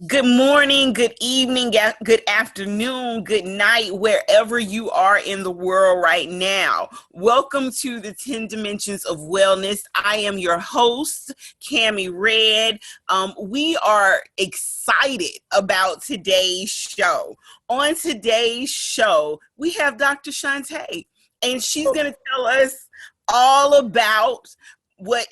Good morning, good evening, good afternoon, good night, wherever you are in the world right now. Welcome to the 10 Dimensions of Wellness. I am your host, Cammie Red. We are excited about today's show. On today's show, we have Dr. Shawnte, and she's going to tell us all about what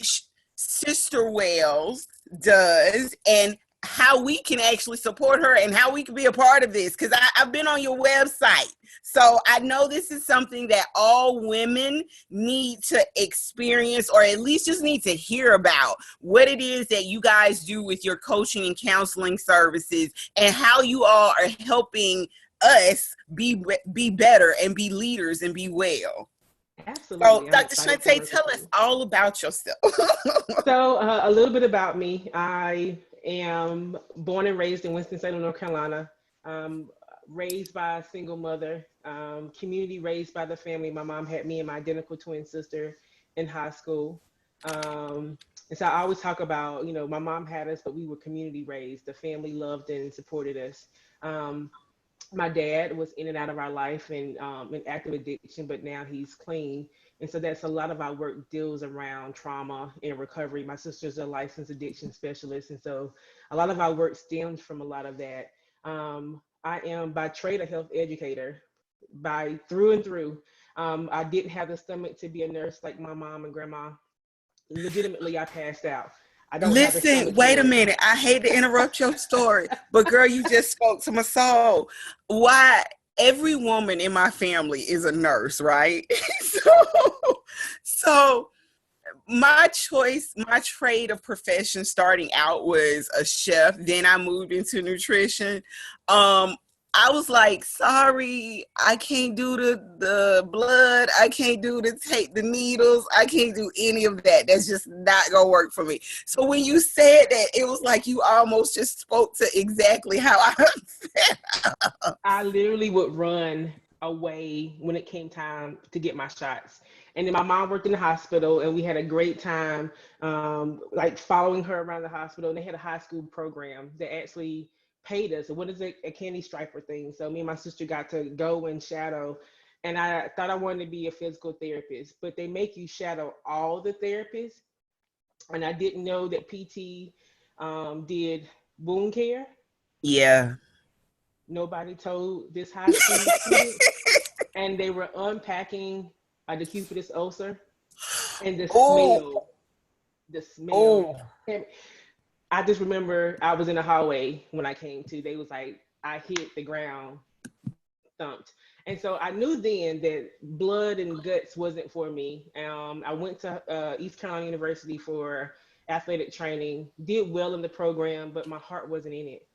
Sister Wells does and how we can actually support her and how we can be a part of this, because I've been on your website, so I know this is something that all women need to experience, or at least just need to hear about what it is that you guys do with your coaching and counseling services, and how you all are helping us be better and be leaders and be well. So Absolutely. I'm Dr. excited to Shawnte, work with tell us you. all about yourself. A little bit about me. I am born and raised in Winston-Salem, North Carolina. Um, Raised by a single mother, community raised by the family. My mom had me and my identical twin sister in high school. And so I always talk about, my mom had us, but we were community raised. The family loved and supported us. Um, my dad was in and out of our life and in active addiction, but now he's clean. And so that's a lot of our work deals around trauma and recovery. My sister's a licensed addiction specialist. And so a lot of our work stems from a lot of that. I am by trade a health educator by through and through. I didn't have the stomach to be a nurse like my mom and grandma. Legitimately, I passed out. I don't have the Listen, stomach for wait a it. minute. I hate to interrupt your story, but girl, you just spoke to my soul. Why every woman in my family is a nurse, right? So my choice, my trade of profession starting out was a chef. Then I moved into nutrition. Um, I was like, sorry, I can't do the blood. I can't do the take the needles. I can't do any of that. That's just not gonna work for me. So when you said that, it was like you almost just spoke to exactly how I felt. I literally would run away when it came time to get my shots. And then my mom worked in the hospital, and we had a great time, like following her around the hospital. And they had a high school program that actually paid us. What is it? A candy striper thing. So me and my sister got to go and shadow. And I thought I wanted to be a physical therapist, but they make you shadow all the therapists. And I didn't know that PT did wound care. Yeah. Nobody told this high school student, and they were unpacking a decubitus ulcer, and Oh, the smell. oh. I just remember I was in the hallway when I came to. They was like, I hit the ground, thumped, and so I knew then that blood and guts wasn't for me. I went to East Carolina University for athletic training, did well in the program, but my heart wasn't in it.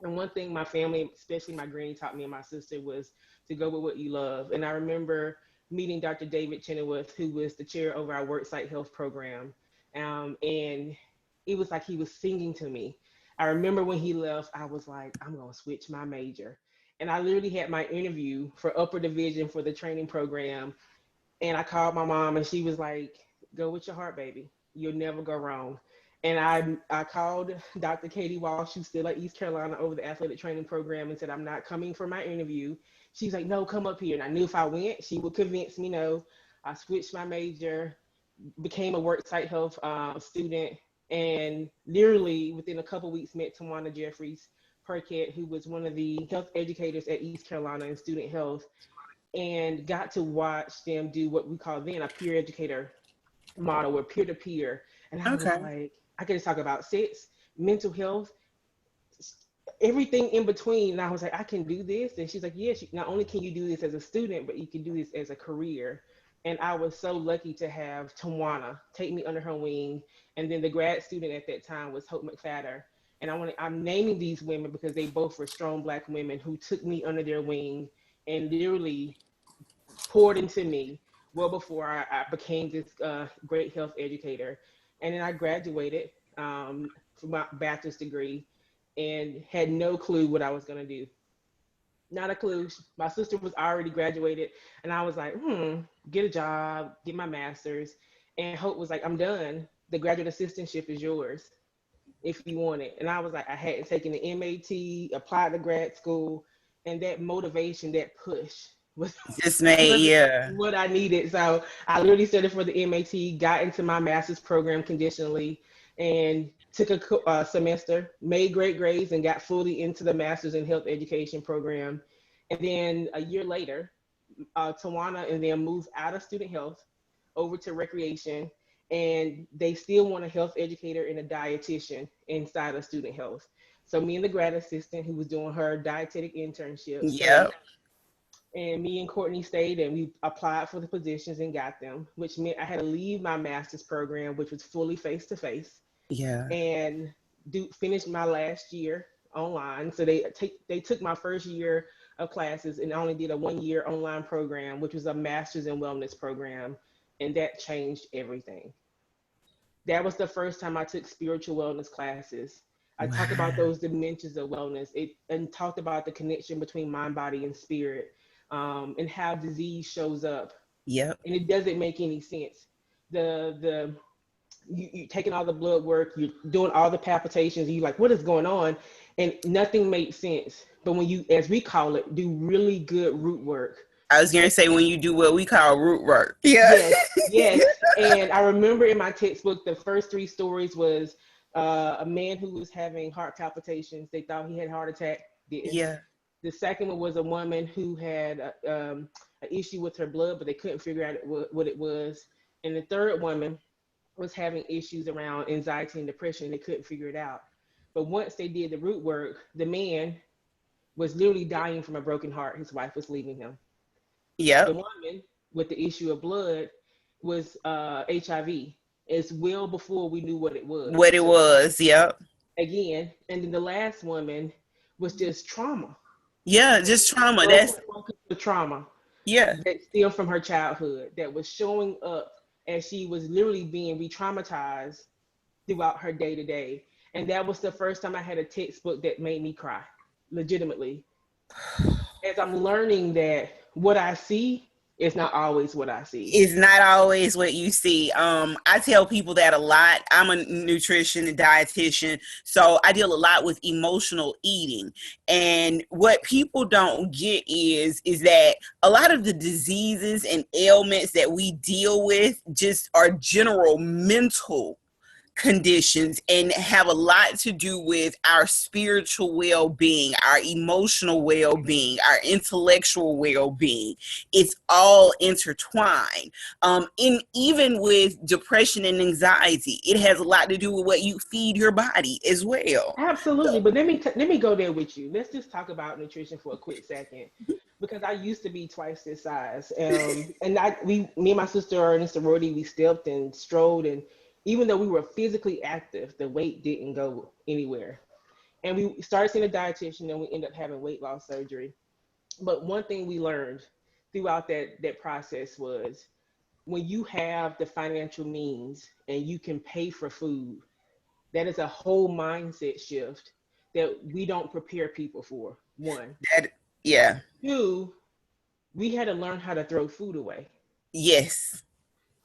And one thing my family, especially my granny, taught me and my sister was to go with what you love. And I remember meeting Dr. David Chenoweth, who was the chair over our worksite health program. And it was like he was singing to me. I remember when he left, I was like, I'm going to switch my major. And I literally had my interview for upper division for the training program. And I called my mom, and she was like, go with your heart, baby. You'll never go wrong. And I called Dr. Katie Walsh, who's still at East Carolina over the athletic training program, and said, I'm not coming for my interview. She's like, no, come up here. And I knew if I went, she would convince me no. I switched my major, became a worksite health student, and literally within a couple weeks met Tawana Jeffries Perkett, who was one of the health educators at East Carolina in student health, and got to watch them do what we call then a peer educator model or peer to peer. And I was Okay. like, I could just talk about sex, mental health, everything in between. And I was like, I can do this. And she's like, yes, not only can you do this as a student, but you can do this as a career. And I was so lucky to have Tawana take me under her wing. And then the grad student at that time was Hope McFadder. And I'm naming these women because they both were strong Black women who took me under their wing and literally poured into me well before I became this great health educator. And then I graduated from my bachelor's degree and had no clue what I was going to do. Not a clue. My sister was already graduated, and I was like, get a job, get my master's. And Hope was like, I'm done. The graduate assistantship is yours. if you want it. And I was like, I hadn't taken the MAT, applied to grad school, and that motivation, that push was, Just made, was yeah. what I needed. So I literally studied for the MAT, got into my master's program conditionally, and took a semester, made great grades, and got fully into the master's in health education program. And then a year later, Tawana and them moved out of student health over to recreation, and they still want a health educator and a dietitian inside of student health. So me and the grad assistant who was doing her dietetic internship stayed, Yep. and me and Courtney stayed, and we applied for the positions and got them, which meant I had to leave my master's program, which was fully face to face, Yeah. and do finish my last year online. So they took my first year of classes and only did a 1 year online program, which was a master's in wellness program, and that changed everything. That was the first time I took spiritual wellness classes. I talked about Wow. those dimensions of wellness, and talked about the connection between mind, body, and spirit, and how disease shows up. Yep. And it doesn't make any sense. The you taking all the blood work, you're doing all the palpitations, and you're like, what is going on? And nothing makes sense. But when you, as we call it, do really good root work. I was going to say when you do what we call root work. Yeah. Yes, yes. And I remember in my textbook, the first three stories was a man who was having heart palpitations. They thought he had a heart attack, didn't. Yeah. The second one was a woman who had an issue with her blood, but they couldn't figure out what it was. And the third woman was having issues around anxiety and depression. And they couldn't figure it out. But once they did the root work, the man was literally dying from a broken heart. His wife was leaving him. The Yep. woman with the issue of blood was HIV. It's well before we knew what it was. What it was. Yep. Again, and then the last woman was just trauma. Yeah. Just trauma. That's, The trauma yeah. that stemmed from her childhood that was showing up as she was literally being re-traumatized throughout her day to day. And that was the first time I had a textbook that made me cry, legitimately. As I'm learning that what I see is not always what I see. It's not always what you see. I tell people that a lot. I'm a nutrition and dietitian, so I deal a lot with emotional eating. And what people don't get is that a lot of the diseases and ailments that we deal with just are general mental conditions and have a lot to do with our spiritual well-being, our emotional well-being, our intellectual well-being. It's all intertwined. And even with depression and anxiety, it has a lot to do with what you feed your body as well. Absolutely. So, But let me go there with you. Let's just talk about nutrition for a quick second, because I used to be twice this size. And me and my sister are in a sorority. We stepped and strolled, and even though we were physically active, the weight didn't go anywhere. And we started seeing a dietitian, and we ended up having weight loss surgery. But one thing we learned throughout that process was, when you have the financial means and you can pay for food, that is a whole mindset shift that we don't prepare people for. One. that, yeah, Two, we had to learn how to throw food away, yes.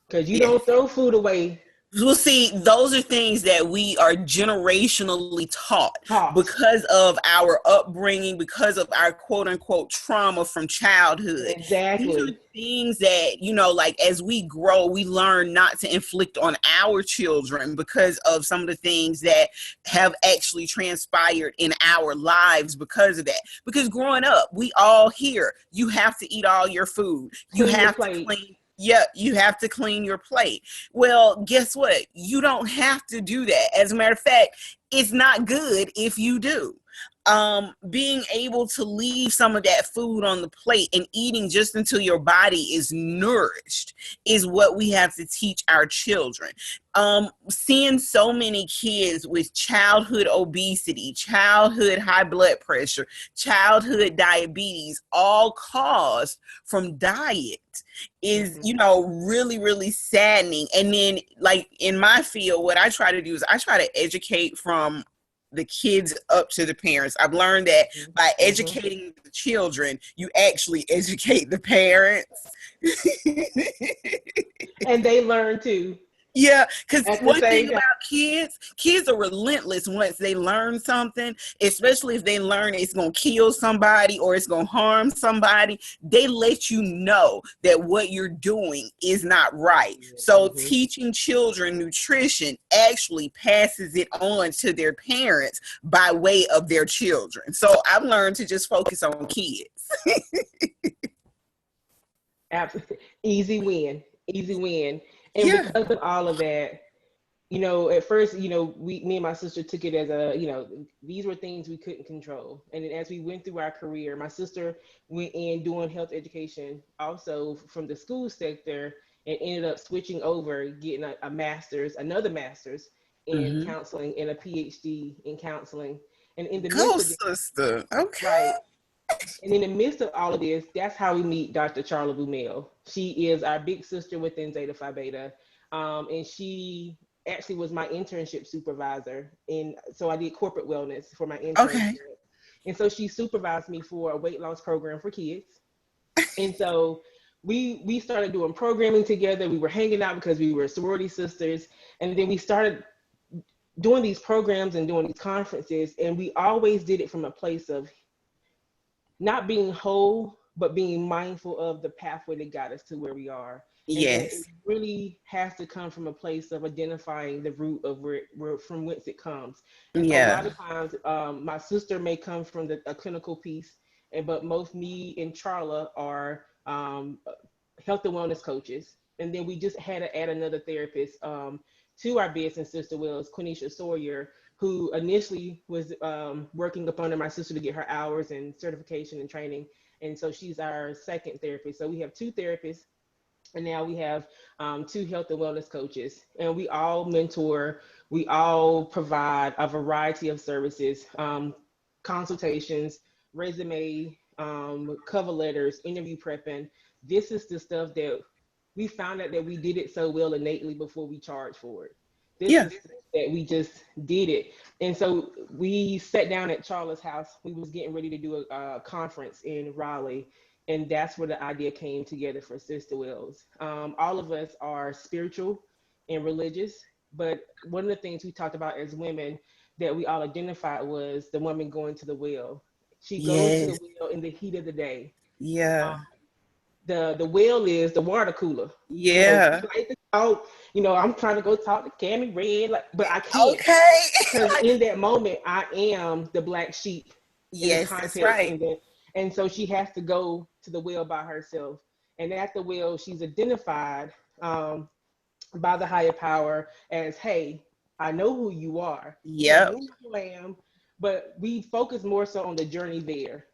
because you Yes. don't throw food away. Well, see, those are things that we are generationally taught Taught. because of our upbringing, because of our quote unquote trauma from childhood. These are Exactly. things that, like as we grow, we learn not to inflict on our children because of some of the things that have actually transpired in our lives because of that. Because growing up, we all hear you have to eat all your food. You Clean your have to plate. clean. Yeah, you have to clean your plate. Well, guess what? You don't have to do that. As a matter of fact, it's not good if you do. Being able to leave some of that food on the plate and eating just until your body is nourished is what we have to teach our children. Seeing so many kids with childhood obesity, childhood high blood pressure, childhood diabetes, all caused from diet is, really, really saddening. And then, like in my field, what I try to do is I try to educate from the kids up to the parents. I've learned that by educating the children, you actually educate the parents. And they learn too. Yeah, because At the one thing same about time. kids are relentless once they learn something, especially if they learn it's going to kill somebody or it's going to harm somebody. They let you know that what you're doing is not right. So Mm-hmm. teaching children nutrition actually passes it on to their parents by way of their children. So I've learned to just focus on kids. Absolutely. Easy win. Easy win. And Yeah. because of all of that, at first, me and my sister took it as these were things we couldn't control. And then as we went through our career, my sister went in doing health education also from the school sector and ended up switching over, getting a master's, another master's in Mm-hmm. counseling and a PhD in counseling. And in the Go, midst of this, sister. Okay. right, and in the midst of all of this, that's how we meet Dr. Charla Bumel. She is our big sister within Zeta Phi Beta. And she actually was my internship supervisor. And so I did corporate wellness for my internship. Okay. And so she supervised me for a weight loss program for kids. And so we started doing programming together. We were hanging out because we were sorority sisters. And then we started doing these programs and doing these conferences. And we always did it from a place of not being whole, but being mindful of the pathway that got us to where we are. And that it Yes. really has to come from a place of identifying the root of where from whence it comes. And so a Yeah. lot of times, my sister may come from a clinical piece, but most me and Charla are health and wellness coaches. And then we just had to add another therapist to our business, Sister Wills, Quenisha Sawyer, who initially was working up under my sister to get her hours and certification and training. And so she's our second therapist. So we have two therapists, and now we have two health and wellness coaches. And we all mentor, we all provide a variety of services, consultations, resume, cover letters, interview prepping. This is the stuff that we found out that we did it so well innately before we charged for it. This Yeah. is that we just did it. And so we sat down at Charlotte's house. We was getting ready to do a conference in Raleigh. And that's where the idea came together for Sister Wills. All of us are spiritual and religious, but one of the things we talked about as women that we all identified was the woman going to the well. She goes to the Yes. well in the heat of the day. Yeah. The well is the water cooler. We Yeah. like to talk. I'm trying to go talk to Cammy Red, but I can't Okay. because in that moment I am the black sheep in the Yes, that's context, right. and so she has to go to the well by herself. And at the well, she's identified um, by the higher power as, hey, I know who you are. I Yep. know who I am. But we focus more so on the journey there,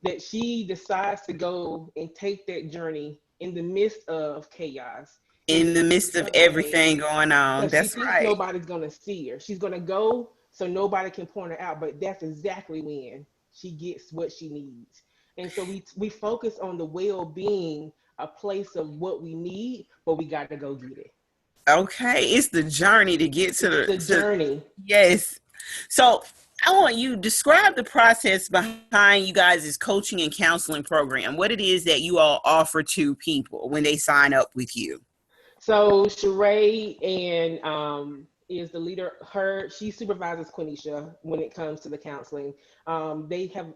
that she decides to go and take that journey in the midst of chaos, in In the the midst midst of of pain, everything going on. because she That's thinks right. nobody's going to see her. She's going to go so nobody can point her out, but that's exactly when she gets what she needs. And so we focus on the well-being, a place of what we need, but we got to go get it. Okay. It's the journey to get to It's the the to journey. yes. So I want you to describe the process behind you guys' coaching and counseling program. What it is that you all offer to people when they sign up with you. So Sheree and is the leader. She supervises Quenisha when it comes to the counseling. They have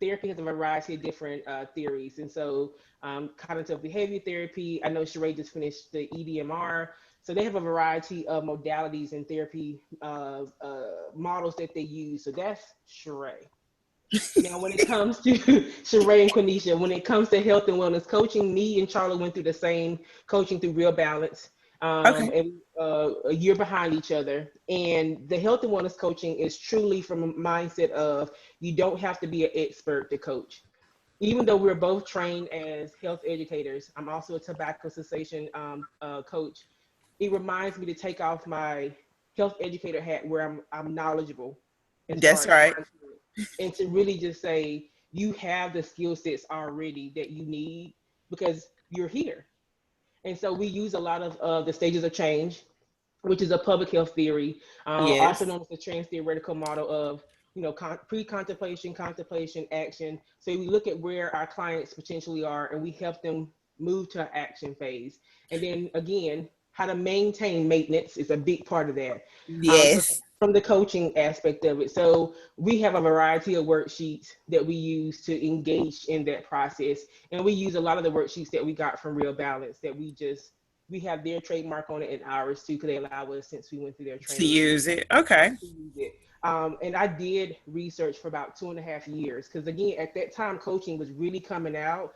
therapy has a variety of different theories, and so cognitive behavior therapy. I know Sheree just finished the EDMR, so they have a variety of modalities and therapy models that they use. So that's Sheree. Now, when it comes to Sheree and Quenisha, when it comes to health and wellness coaching, me and Charlotte went through the same coaching through Real Balance, Okay. and a year behind each other. And the health and wellness coaching is truly from a mindset of you don't have to be an expert to coach. Even though we're both trained as health educators, I'm also a tobacco cessation coach. It reminds me to take off my health educator hat where I'm knowledgeable as far That's as right. content, and to really just say you have the skill sets already that you need because you're here. And so we use a lot of the stages of change, which is a public health theory, also Yes. known as the trans theoretical model of pre-contemplation, contemplation, action. So we look at where our clients potentially are, and we help them move to an action phase. And then again, how to maintain maintenance is a big part of that. So Yes. from the coaching aspect of it. So we have a variety of worksheets that we use to engage in that process. And we use a lot of the worksheets that we got from Real Balance that we have their trademark on it and ours too, because they allow us, since we went through their To training, use it. Okay. to use it. And I did research for about 2.5 years because, again, at that time, coaching was really coming out.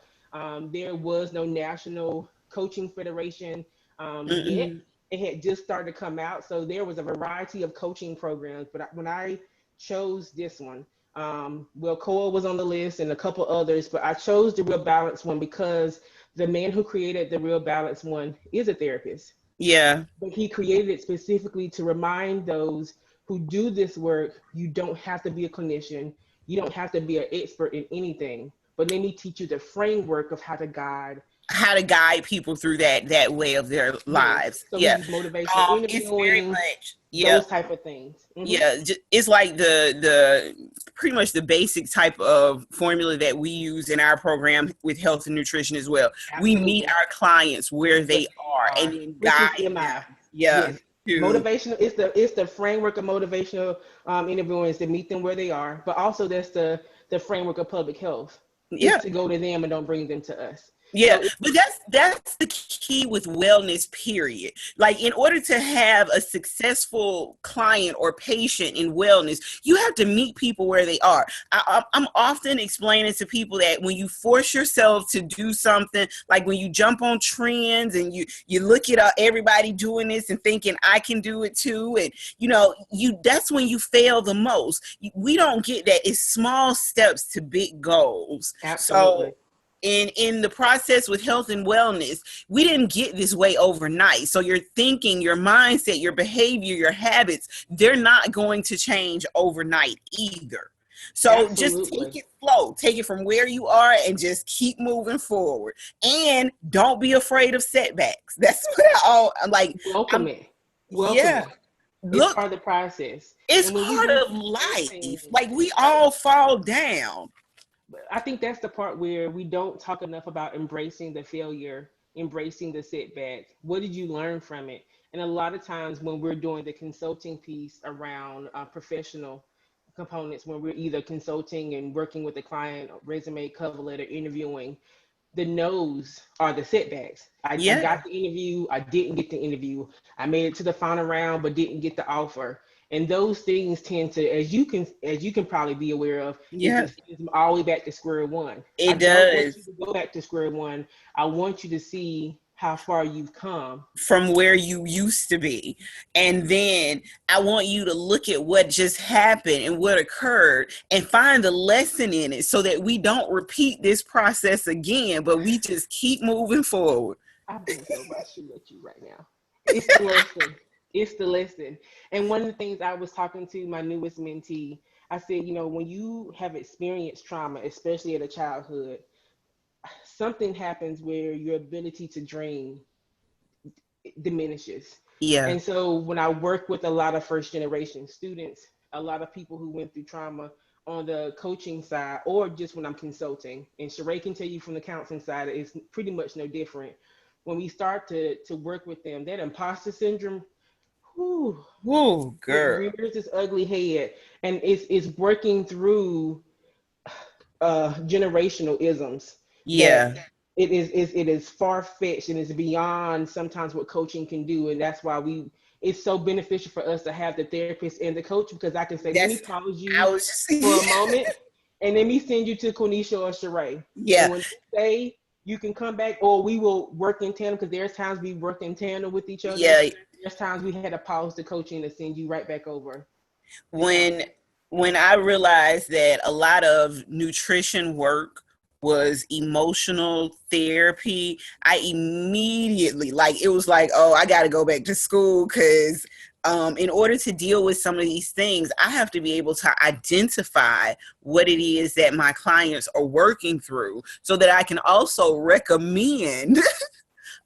There was no national coaching federation yet. Mm-mm. It had just started to come out. So there was a variety of coaching programs. But when I chose this one, well, COA was on the list and a couple others, but I chose the Real Balance one because the man who created the Real Balance one is a therapist. Yeah. But he created it specifically to remind those who do this work, you don't have to be a clinician, you don't have to be an expert in anything, but let me teach you the framework of How to guide people through that way of their yes. lives. So we Yeah. use motivational It's very interviewing, much, yeah. those type of things. Yeah, it's like the pretty much the basic type of formula that we use in our program with health and nutrition as well. We meet Absolutely. our clients where they are and then Which is guide them. MI. Yeah. Yes. To, Motivational, it's the framework of motivational interviewing is to meet them where they are, but also that's the framework of public health is yeah. to go to them and don't bring them to us. Yeah, So but that's the key with wellness, period. Like, in order to have a successful client or patient in wellness, you have to meet people where they are. I'm often explaining to people that when you force yourself to do something, like when you jump on trends and you look at everybody doing this and thinking I can do it too, and that's when you fail the most. We don't get that. It's small steps to big goals. absolutely. So in the process with health and wellness, we didn't get this way overnight. So your thinking, your mindset, your behavior, your habits, they're not going to change overnight either. So just Absolutely. take it slow, take it from where you are and just keep moving forward. And don't be afraid of setbacks. That's what I'm like. Welcome it. Welcome Yeah. it. It's Look, part of the process. it's And when we part do of life. Like, we all fall down. I think that's the part where we don't talk enough about embracing the failure, embracing the setback. What did you learn from it? And a lot of times when we're doing the consulting piece around professional components, when we're either consulting and working with the client, resume, cover letter, interviewing, the no's are the setbacks. I Yeah. got the interview, I didn't get the interview. I made it to the final round, but didn't get the offer. And those things tend to, as you can probably be aware of, is Yeah. it sends them all the way back to square one. I It don't want you does. to go back to square one. I want you to see how far you've come. From where you used to be. And then I want you to look at what just happened and what occurred and find the lesson in it so that we don't repeat this process again, but we just keep moving forward. I'm gonna throw my shoe at you right now. It's the lesson. It's the lesson. And one of the things I was talking to my newest mentee, I said, when you have experienced trauma, especially at a childhood, something happens where your ability to dream diminishes. Yeah. And so when I work with a lot of first generation students, a lot of people who went through trauma on the coaching side, or just when I'm consulting, and Sheree can tell you from the counseling side, it's pretty much no different. When we start to work with them, that imposter syndrome, whew, Whoa, it girl. rears its ugly head, and it's working through generational isms that Yeah. it is far-fetched and it's beyond sometimes what coaching can do. And that's why it's so beneficial for us to have the therapist and the coach, because I can say, let me That's, pause I you was just, for a moment and let me send you to Konisha or Sheree. yeah. And when they say you can come back, or we will work in tandem, because there's times we work in tandem with each other. Yeah. There's times we had to pause the coaching to send you right back over. When I realized that a lot of nutrition work was emotional therapy, I immediately, like, it was like, oh, I got to go back to school, because in order to deal with some of these things, I have to be able to identify what it is that my clients are working through so that I can also recommend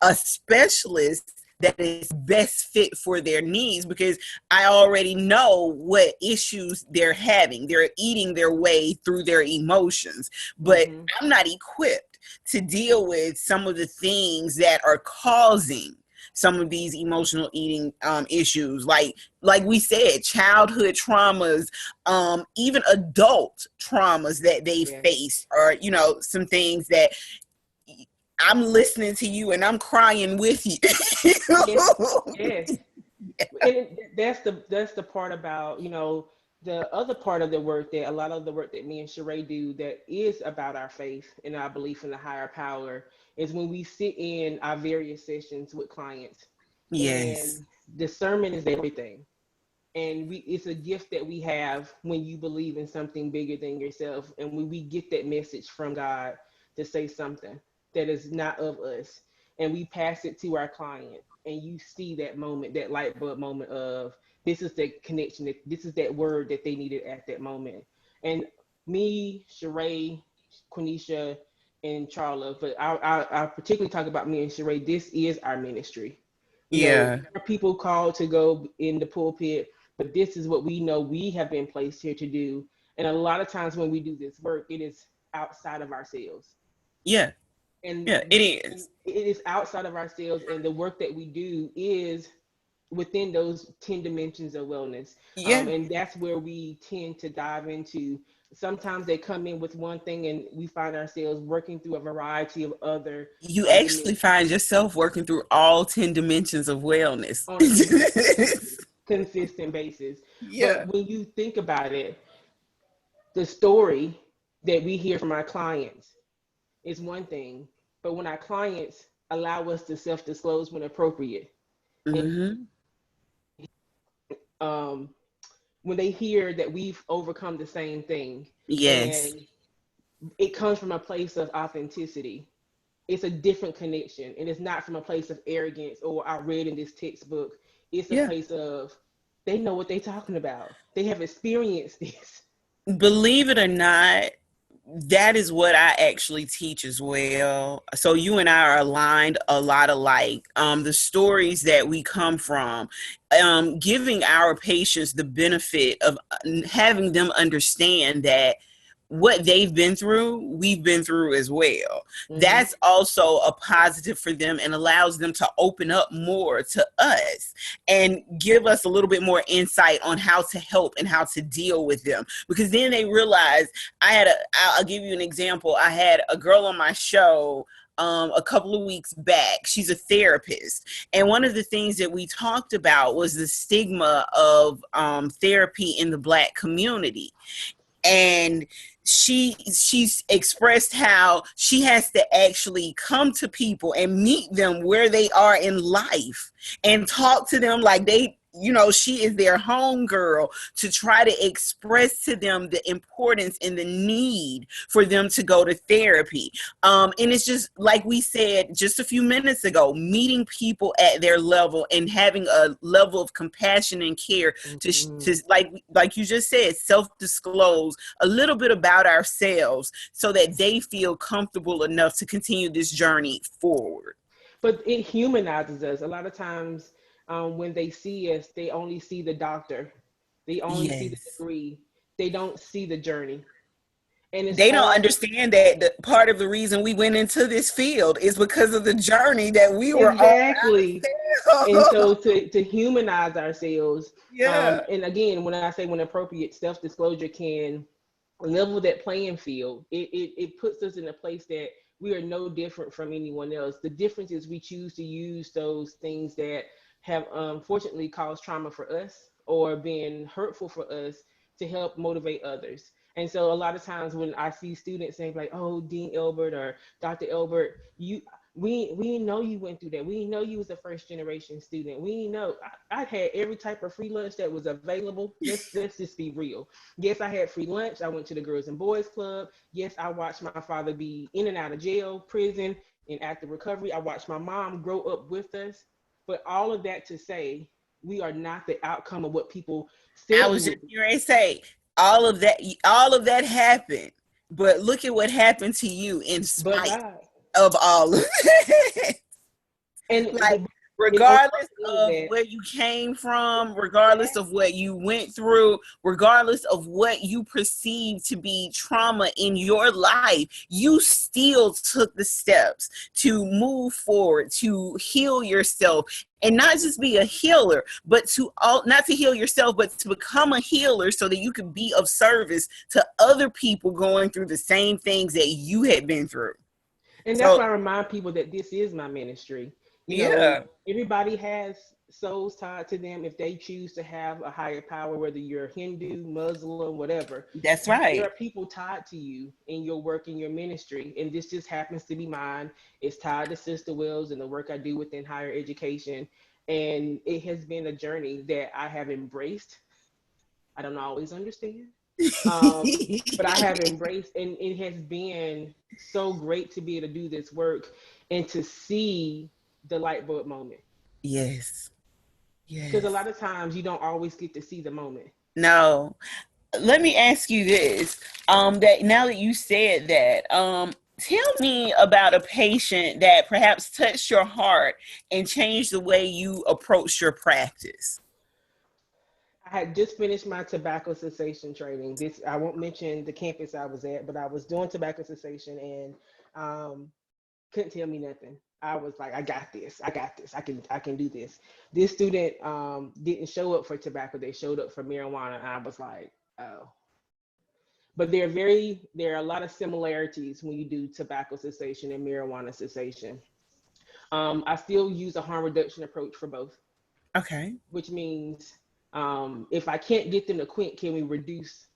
a specialist that is best fit for their needs, because I already know what issues they're having. They're eating their way through their emotions, but I'm not equipped to deal with some of the things that are causing some of these emotional eating issues, like we said, childhood traumas, even adult traumas that they face, or some things that I'm listening to you and I'm crying with you. Yes. And that's the part about, the other part of the work, that a lot of the work that me and Sheree do that is about our faith and our belief in the higher power, is when we sit in our various sessions with clients. Yes. And discernment is everything. And it's a gift that we have when you believe in something bigger than yourself, and when we get that message from God to say something that is not of us, and we pass it to our client, and you see that moment, that light bulb moment of, this is the connection, that this is that word that they needed at that moment. And me, Sheree, Quenisha, and Charla, but I particularly talk about me and Sheree, this is our ministry. There are people called to go in the pulpit, but this is what we know we have been placed here to do. And a lot of times when we do this work, it is outside of ourselves. And it is. It is outside of ourselves, and the work that we do is within those 10 dimensions of wellness. And that's where we tend to dive into. Sometimes they come in with one thing, and we find ourselves working through a variety of other. You actually find yourself working through all 10 dimensions of wellness on a consistent basis. Yeah. But when you think about it, the story that we hear from our clients is one thing, but when our clients allow us to self-disclose when appropriate, when they hear that we've overcome the same thing, and it comes from a place of authenticity, it's a different connection, and it's not from a place of arrogance or I read in this textbook. It's a place of, they know what they're talking about. They have experienced this. Believe it or not, that is what I actually teach as well. So you and I are aligned a lot alike. The stories that we come from, giving our patients the benefit of having them understand that what they've been through, we've been through as well. That's also a positive for them, and allows them to open up more to us and give us a little bit more insight on how to help and how to deal with them. Because then they realize, I'll give you an example. I had a girl on my show a couple of weeks back. She's a therapist. And one of the things that we talked about was the stigma of therapy in the Black community. And she's expressed how she has to actually come to people and meet them where they are in life and talk to them like she is their home girl, to try to express to them the importance and the need for them to go to therapy. And it's just like we said just a few minutes ago, meeting people at their level and having a level of compassion and care to like you just said, self-disclose a little bit about ourselves so that they feel comfortable enough to continue this journey forward. But it humanizes us. A lot of times, when they see us, they only see the doctor. They only see the degree. They don't see the journey. And they don't understand that the part of the reason we went into this field is because of the journey that we were on. And so to humanize ourselves. And again, when I say when appropriate, self-disclosure can level that playing field. It puts us in a place that we are no different from anyone else. The difference is we choose to use those things that have unfortunately caused trauma for us or been hurtful for us to help motivate others. And so a lot of times when I see students saying like, oh, Dean Elbert or Dr. Elbert, we know you went through that. We know you was a first generation student. We know I had every type of free lunch that was available. Let's just be real. Yes, I had free lunch. I went to the Girls and Boys Club. Yes, I watched my father be in and out of jail, prison, in active recovery. I watched my mom grow up with us. But all of that to say, we are not the outcome of what people said. I was just going to say, all of that happened. But look at what happened to you in spite of all of it. And It only regardless means of that where you came from, regardless of what you went through, regardless of what you perceive to be trauma in your life, you still took the steps to move forward, to heal yourself, and not just be a healer, but not to heal yourself, but to become a healer so that you can be of service to other people going through the same things that you had been through. And that's So why I remind people that this is my ministry. You know, yeah, everybody has souls tied to them if they choose to have a higher power, whether you're Hindu, Muslim, whatever. that's There right. are people tied to you in your work, in your ministry. And this just happens to be mine. It's tied to Sister Wills and the work I do within higher education. And it has been a journey that I have embraced. I don't always understand, but I have embraced, and it has been so great to be able to do this work and to see the light bulb moment. Yes. Because a Yes. lot of times you don't always get to see the moment. No. Let me ask you this. That now that you said that, tell me about a patient that perhaps touched your heart and changed the way you approach your practice. I had just finished my tobacco cessation training. This I won't mention the campus I was at, but I was doing tobacco cessation and um, couldn't tell me nothing. I was like, I got this. I got this. I can do this. This student didn't show up for tobacco. They showed up for marijuana. And I was like, oh. But there are a lot of similarities when you do tobacco cessation and marijuana cessation. I still use a harm reduction approach for both, Okay. which means if I can't get them to quit, can we reduce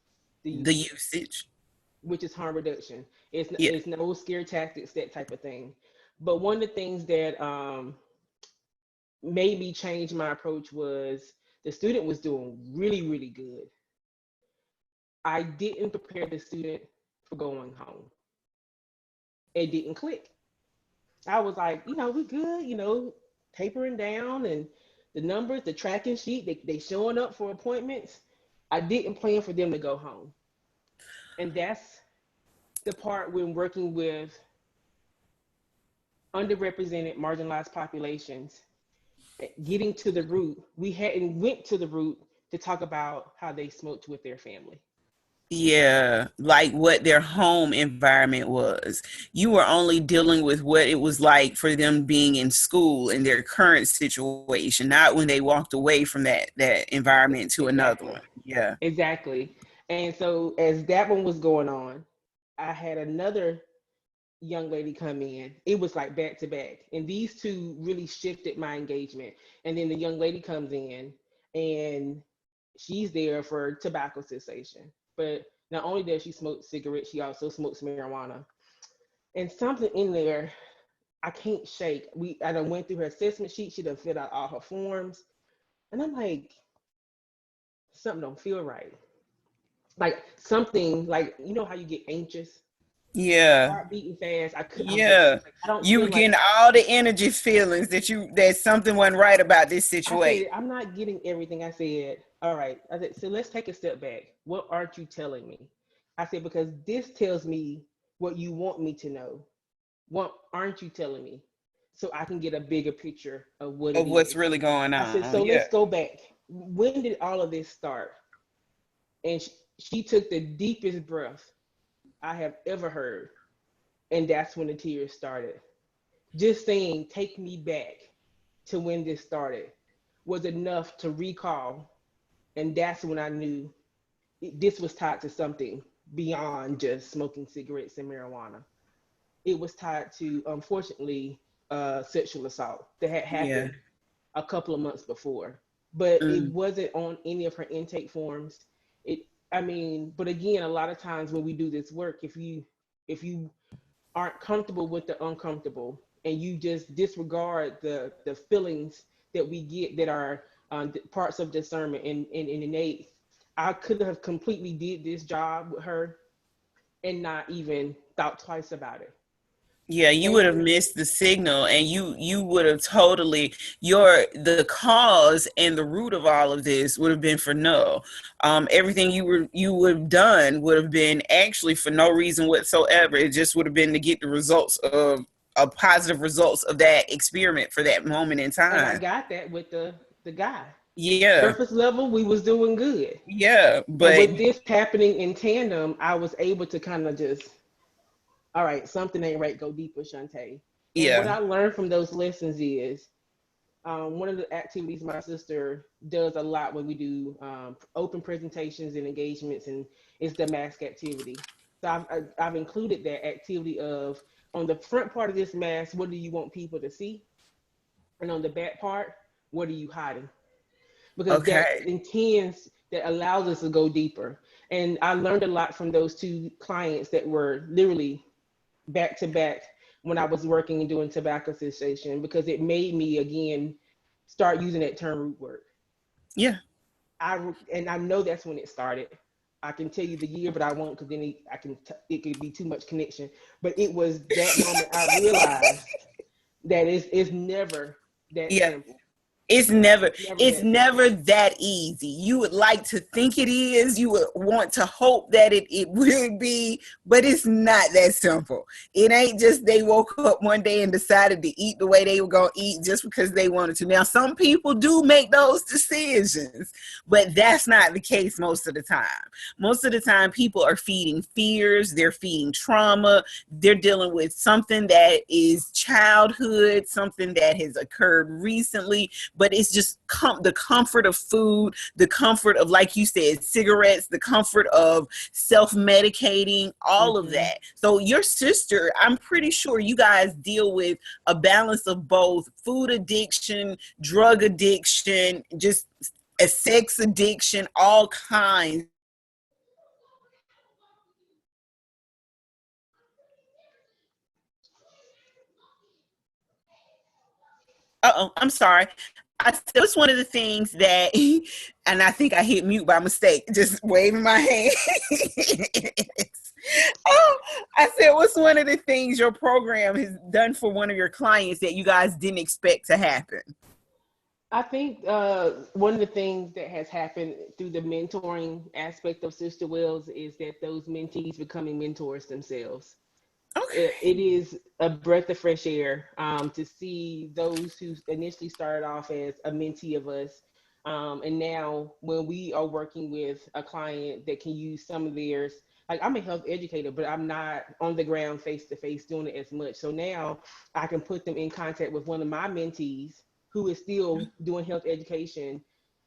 the The usage, usage. which is harm reduction. Yeah. It's no scare tactics, that type of thing. But one of the things that made me change my approach was the student was doing really, really good. I didn't prepare the student for going home. It didn't click. I was like, we good, tapering down and the numbers, the tracking sheet, they showing up for appointments. I didn't plan for them to go home. And that's the part when working with underrepresented, marginalized populations, getting to the root. We hadn't went to the root to talk about how they smoked with their family. Yeah, like what their home environment was. You were only dealing with what it was like for them being in school in their current situation, not when they walked away from that environment to another Exactly. one. Yeah. Exactly. And so as that one was going on, I had another young lady come in. It was like back to back. And these two really shifted my engagement. And then the young lady comes in and she's there for tobacco cessation. But not only does she smoke cigarettes, she also smokes marijuana. And something in there I can't shake. I done went through her assessment sheet. She done filled out all her forms. And I'm like, something don't feel right. Like something like how you get anxious, Yeah. heart beating fast. I was like, Yeah. I don't You feel were like getting all the energy feelings that something wasn't right about this I situation. said, I'm not getting everything. I said, all right. I said, so let's take a step back. What aren't you telling me? I said, because this tells me what you want me to know. What aren't you telling me? So I can get a bigger picture of what it Of what's is. really going I said, on. so let's Yeah. go back. When did all of this start? And she took the deepest breath I have ever heard. And that's when the tears started. Just saying, take me back to when this started was enough to recall. And that's when I knew this was tied to something beyond just smoking cigarettes and marijuana. It was tied to, unfortunately, sexual assault that had Yeah. happened a couple of months before, but it Mm. wasn't on any of her intake forms. But again, a lot of times when we do this work, if you aren't comfortable with the uncomfortable and you just disregard the feelings that we get that are parts of discernment and innate, I could have completely did this job with her and not even thought twice about it. Yeah, you would And have missed the signal, and you would have totally the cause and the root of all of this would have been for null. Everything you would have done would have been actually for no reason whatsoever. It just would have been to get the results of a positive results of that experiment for that moment in And I time. got that with the guy. Yeah. Surface level, we was doing good. Yeah. And But with this happening in tandem, I was able to kind of just, all right, something ain't right, go deeper, Shawnte. And what yeah. I learned from those lessons is one of the activities my sister does a lot when we do open presentations and engagements, and it's the mask activity. So I've included that activity of, on the front part of this mask, what do you want people to see? And on the back part, what are you hiding? Because that Okay. intends, that allows us to go deeper. And I learned a lot from those two clients that were literally back to back when I was working and doing tobacco cessation, because it made me again start using that term root work. Yeah. And I know that's when it started. I can tell you the year, but I won't, because then it could be too much connection. But it was that moment I realized that it's never that Yeah. simple. It's never, It's never it's that simple. never that easy. You would like to think it is. You would want to hope that it would be, but it's not that simple. It ain't just they woke up one day and decided to eat the way they were going to eat just because they wanted to. Now, some people do make those decisions, but that's not the case most of the time. Most of the time, people are feeding fears, they're feeding trauma, they're dealing with something that is childhood, something that has occurred recently, but it's just the comfort of food, the comfort of, like you said, cigarettes, the comfort of self-medicating, all of Mm-hmm. that. So your sister, I'm pretty sure you guys deal with a balance of both food addiction, drug addiction, just a sex addiction, all kinds. I'm sorry. I said it's one of the things that, and I think I hit mute by mistake, just waving my hand. Oh, I said, what's one of the things your program has done for one of your clients that you guys didn't expect to happen? I think one of the things that has happened through the mentoring aspect of Sister Wells is that those mentees becoming mentors themselves. It Okay. is a breath of fresh air to see those who initially started off as a mentee of us. And now, when we are working with a client that can use some of theirs, like, I'm a health educator, but I'm not on the ground face to face doing it as much. So now I can put them in contact with one of my mentees who is still doing health education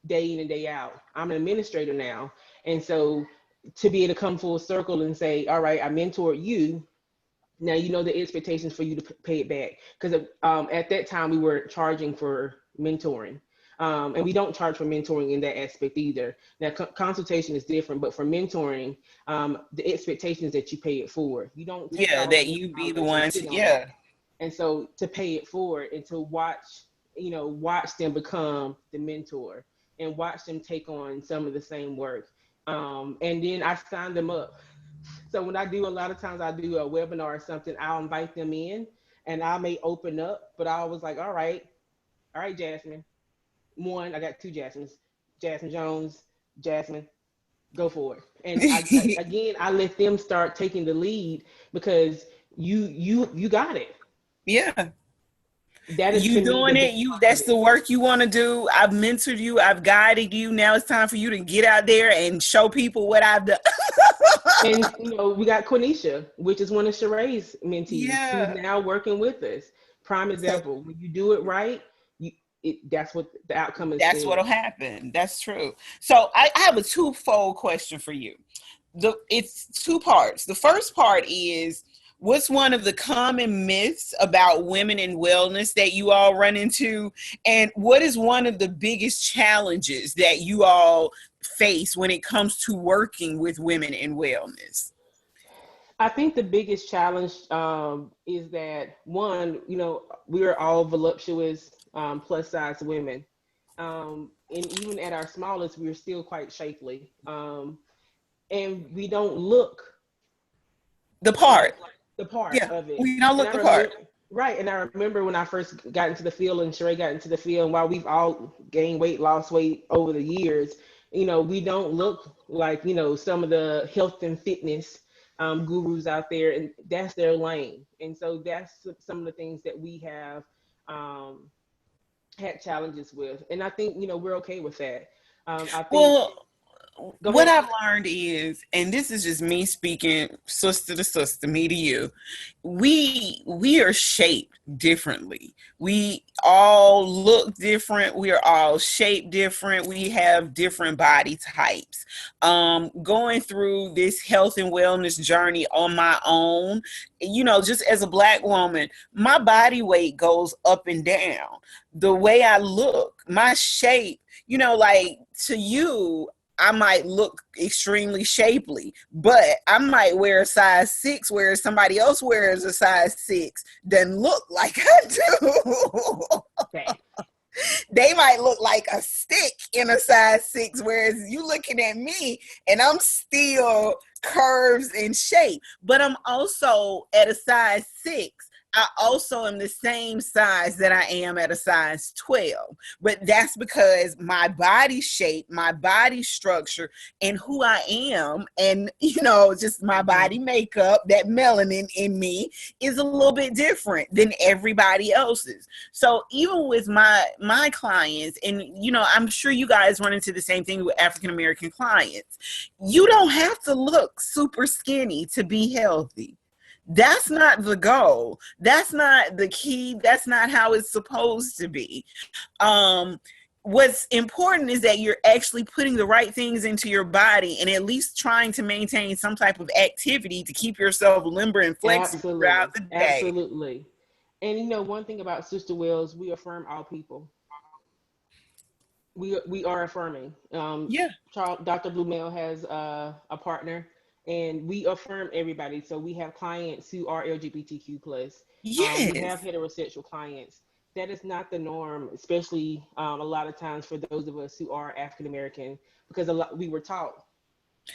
day in and day out. I'm an administrator now. And so to be able to come full circle and say, all right, I mentored you, now you know the expectations for you to pay it back, because at that time we were charging for mentoring, and we don't charge for mentoring in that aspect either. Now consultation is different, but for mentoring, the expectation is that you pay it forward. You don't take Yeah, all that of your you be the knowledge and one sit to, on it. yeah. And so to pay it forward and to watch them become the mentor and watch them take on some of the same work, and then I sign them up. So when I do, a lot of times I do a webinar or something, I'll invite them in and I may open up, but I was like, all right, Jasmine. One, I got two Jasmines, Jasmine Jones, Jasmine, go for it. And again, I let them start taking the lead, because you got it. Yeah. That is, to You me, the doing it, best you part of that's the it. work you want to do. I've mentored you, I've guided you. Now it's time for you to get out there and show people what I've done. And we got Quenisha, which is one of Sheree's mentees, who's Yeah. now working with us. Prime So example. When you do it right, that's what the outcome is that's seen. what'll happen. That's true. So I have a twofold question for you. It's two parts. The first part is, what's one of the common myths about women in wellness that you all run into? And what is one of the biggest challenges that you all face when it comes to working with women in wellness? I think the biggest challenge is that, one, we're all voluptuous, plus size women. And even at our smallest, we're still quite shapely. And we don't look The like part. the part Yeah. of it. We don't And look I the part. remember, right. And I remember when I first got into the field and Sheree got into the field, and while we've all gained weight, lost weight over the years, we don't look like, some of the health and fitness gurus out there, and that's their lane. And so that's some of the things that we have um, had challenges with. And I think, we're okay with that. I think, Well, go what ahead. I've learned is, and this is just me speaking sister to sister, me to you, we are shaped differently. We all look different. We are all shaped different. We have different body types. Going through this health and wellness journey on my own, just as a Black woman, my body weight goes up and down. The way I look, my shape, like to you, I might look extremely shapely, but I might wear a size 6, whereas somebody else wears a size 6, doesn't look like I do. Okay. They might look like a stick in a size 6, whereas you looking at me and I'm still curves and shape, but I'm also at a size 6. I also am the same size that I am at a size 12, but that's because my body shape, my body structure, and who I am, and just my body makeup, that melanin in me is a little bit different than everybody else's. So even with my clients, and I'm sure you guys run into the same thing with African American clients, you don't have to look super skinny to be healthy. That's not the goal. That's not the key. That's not how it's supposed to be. What's important is that you're actually putting the right things into your body and at least trying to maintain some type of activity to keep yourself limber and flexible Absolutely. throughout the day. Absolutely. And one thing about Sister Wells, we affirm all people. We are affirming. Yeah. Dr. Blumel has a partner, and we affirm everybody. So we have clients who are LGBTQ plus. We have Yes. heterosexual clients. That is not the norm, especially a lot of times for those of us who are African American, because we were taught.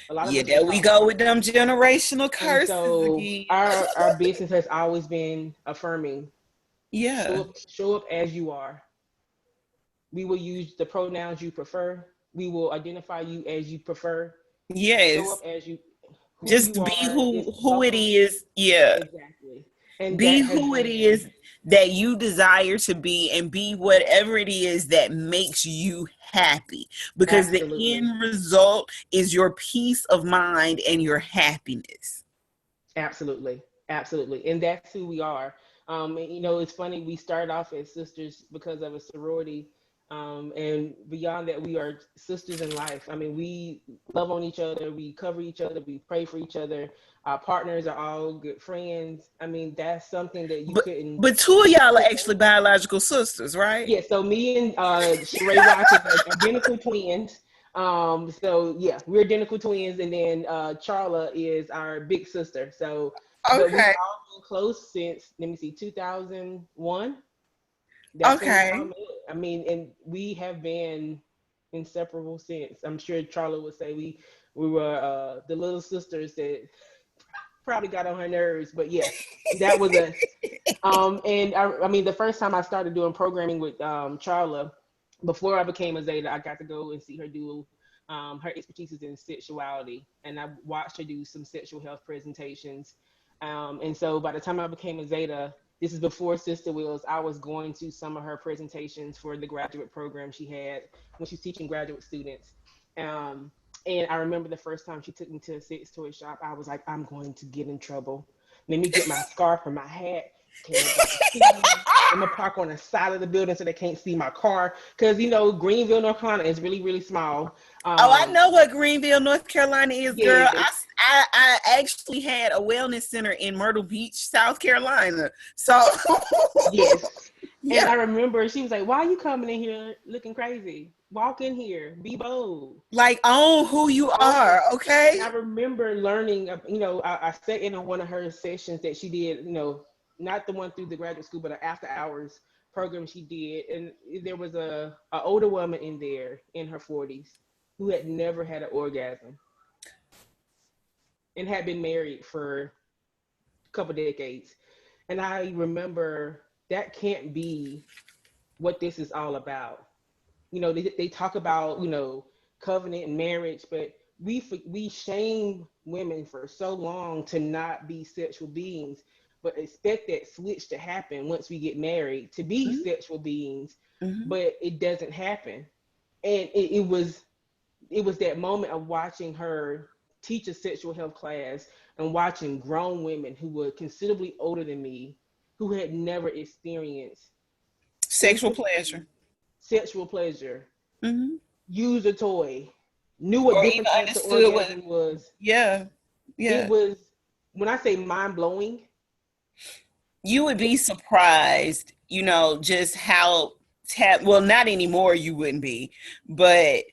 A lot of Yeah, us were there we taught go different. with them generational And curses so again. our business has always been affirming. Yeah. Show up as you are. We will use the pronouns you prefer. We will identify you as you prefer. Show up Yes. as who Just you be are is who it welcome. is. Yeah. Exactly. And Be that has who it been is that you desire to be, and be whatever it is that makes you happy, because the absolutely, end result is your peace of mind and your happiness. absolutely, absolutely. And that's who we are. And, it's funny, we started off as sisters because of a sorority. And beyond that, we are sisters in life. I mean, we love on each other, we cover each other, we pray for each other. Our partners are all good friends. I mean, that's something that you but couldn't but two of y'all are put actually biological sisters, right? yeah, so me and Sheree Rogers are identical twins. So yeah, we're identical twins, and then Charla is our big sister. So, but we've Okay. all been close since, let me see, 2001. That's when we all Okay. met. I mean, and we have been inseparable since. I'm sure Charla would say we were the little sisters that probably got on her nerves, but yeah, that was us. And I mean, the first time I started doing programming with Charla, before I became a Zeta, I got to go and see her do. Her expertise is in sexuality, and I watched her do some sexual health presentations. And so by the time I became a Zeta, this is before Sister Wills, I was going to some of her presentations for the graduate program she had when she's teaching graduate students. Um, and I remember the first time she took me to a sex toy shop, I was like, I'm going to get in trouble. Let me get my scarf or my hat. Can't nobody see me. I'm gonna park on the side of the building so they can't see my car. Cause Greenville, North Carolina is really, really small. Oh, I Um, know what Greenville, North Carolina is, girl. yes, I actually had a wellness center in Myrtle Beach, South Carolina. So, yes. And yeah, I remember she was like, "Why are you coming in here looking crazy? Walk in here, be bold." like own who you are, And I okay? remember learning, I sat in on one of her sessions that she did, not the one through the graduate school, but an after hours program she did. And there was a older woman in there in her 40s who had never had an orgasm and had been married for a couple decades. And I remember that can't be what this is all about. They talk about, covenant and marriage, but we shame women for so long to not be sexual beings, but expect that switch to happen once we get married to be Mhm. sexual beings, Mhm. but it doesn't happen. And it was that moment of watching her teach a sexual health class and watching grown women who were considerably older than me, who had never experienced Sexual pleasure. intimacy, sexual pleasure, Mhm. use a toy, knew what Or even different types of understood what. orgasm was. Yeah. It Yeah. was, when I say mind blowing, You would it, be surprised, just how well, not anymore, you wouldn't be, but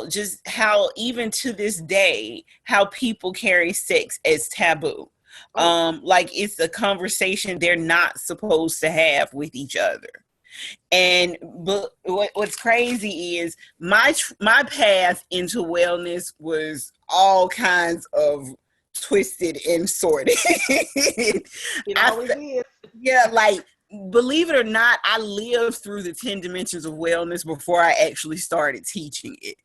just how even to this day, how people carry sex as taboo. oh, Like it's a conversation they're not supposed to have with each other. And but what's crazy is my path into wellness was all kinds of twisted and sorted. it I always is. Yeah, like believe it or not, I lived through the 10 dimensions of wellness before I actually started teaching it.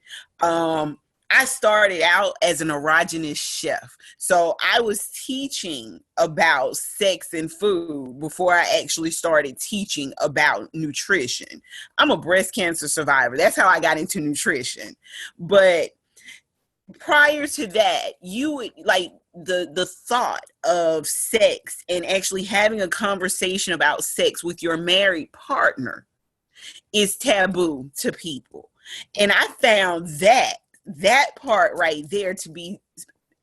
I started out as an erogenous chef. So I was teaching about sex and food before I actually started teaching about nutrition. I'm a breast cancer survivor. That's how I got into nutrition. But prior to that, you would like the thought of sex and actually having a conversation about sex with your married partner is taboo to people. And I found that part right there to be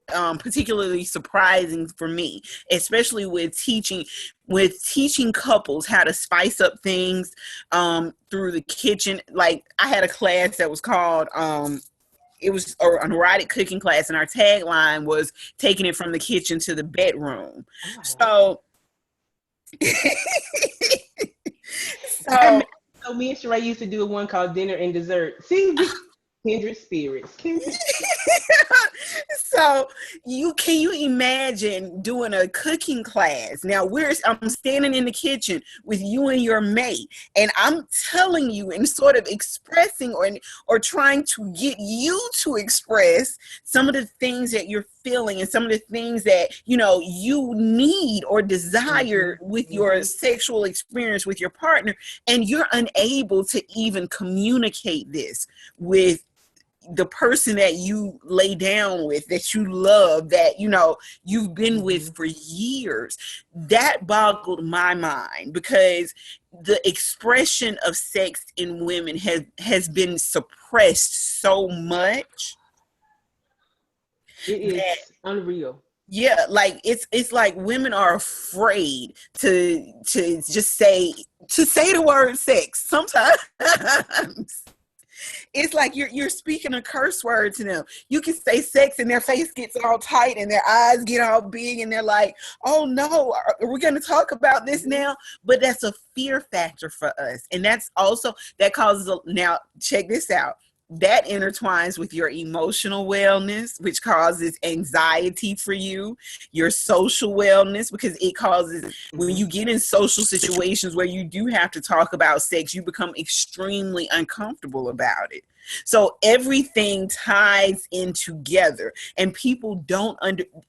particularly surprising for me, especially with teaching couples how to spice up things through the kitchen. Like I had a class that was called it was an erotic cooking class, and our tagline was taking it from the kitchen to the bedroom. Oh, I like that. So, I so so me and Sheree used to do one called Dinner and Dessert. See, kindred spirits, kindred. so you imagine doing a cooking class? Now I'm standing in the kitchen with you and your mate, and I'm telling you and sort of expressing or trying to get you to express some of the things that you're feeling and some of the things that you need or Mm-hmm, desire with your mm-hmm. sexual experience with your partner, and you're unable to even communicate this with the person that you lay down with, that you love, that you've been with Mm-hmm. for years. That boggled my mind because the expression of sex in women has been suppressed so much It that, is unreal. yeah, like it's like women are afraid to just say the word sex sometimes. It's like you're speaking a curse word to them. You can say sex and their face gets all tight and their eyes get all big and they're like, oh no, are we going to talk about this Mm-hmm. now? But that's a fear factor for us. And that's also, that causes, now check this out. That intertwines with your emotional wellness, which causes anxiety for you, your social wellness, because it causes, when Mm-hmm. you get in social situations where you do have to talk about sex, you become extremely uncomfortable about it. So everything ties in together, and people don't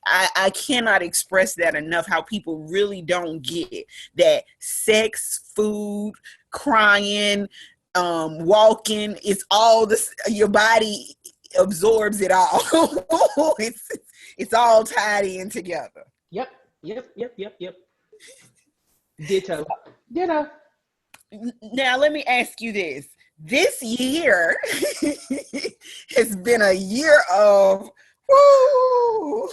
I cannot express that enough, how people really don't get that sex, food, crying, walking, it's all this, your body absorbs it all. it's it's all tied in together. Yep, yep, yep, yep, yep. Ditto. Ditto. Now let me ask you this. This year has been a year of woo.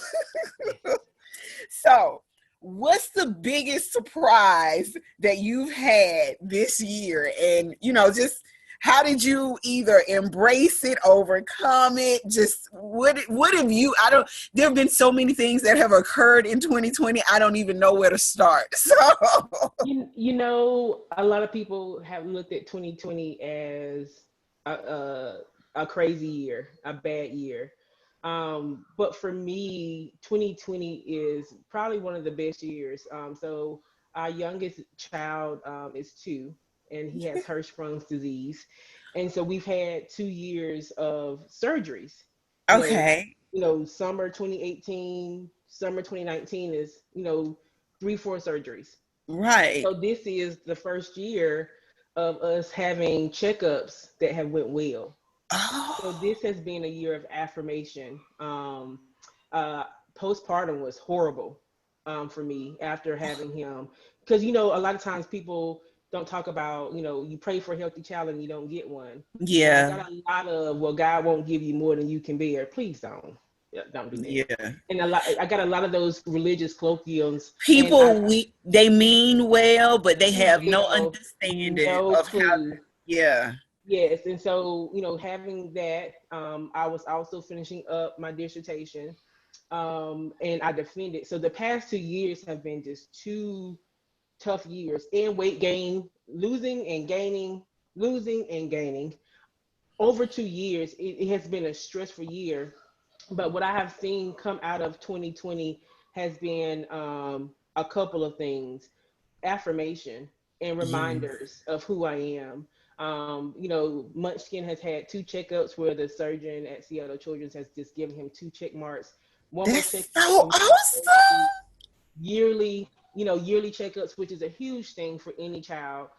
So, what's the biggest surprise that you've had this year? And, just how did you either embrace it, overcome it? Just what have you, there have been so many things that have occurred in 2020. I don't even know where to start. So, A lot of people have looked at 2020 as a crazy year, a bad year. But for me, 2020 is probably one of the best years. So our youngest child is 2, and he has Hirschsprung's disease, and so we've had 2 years of surgeries. Okay. Summer 2018, summer 2019 is, 3, 4 surgeries. Right. So this is the first year of us having checkups that have went well. So Oh, this has been a year of affirmation. Uh, Postpartum was horrible for me after having him, because a lot of times people don't talk about, you pray for a healthy child and you don't get one. And I yeah. got a lot of, well, God won't give you more than you can bear. Please don't. Yeah, don't do that. Yeah. And I got a lot of those religious colloquiums, and People, they mean well, but they have no well, understanding no of how. clue. Yeah. Yes, and so having that, I was also finishing up my dissertation, and I defended. So the past 2 years have been just two tough years, and weight gain, losing and gaining. Over 2 years, it has been a stressful year. But what I have seen come out of 2020 has been a couple of things: affirmation and Yeah. reminders of who I am. Munchkin has had 2 checkups where the surgeon at Seattle Children's has just given him 2 check marks. One more check That's so awesome. yearly, yearly checkups, which is a huge thing for any child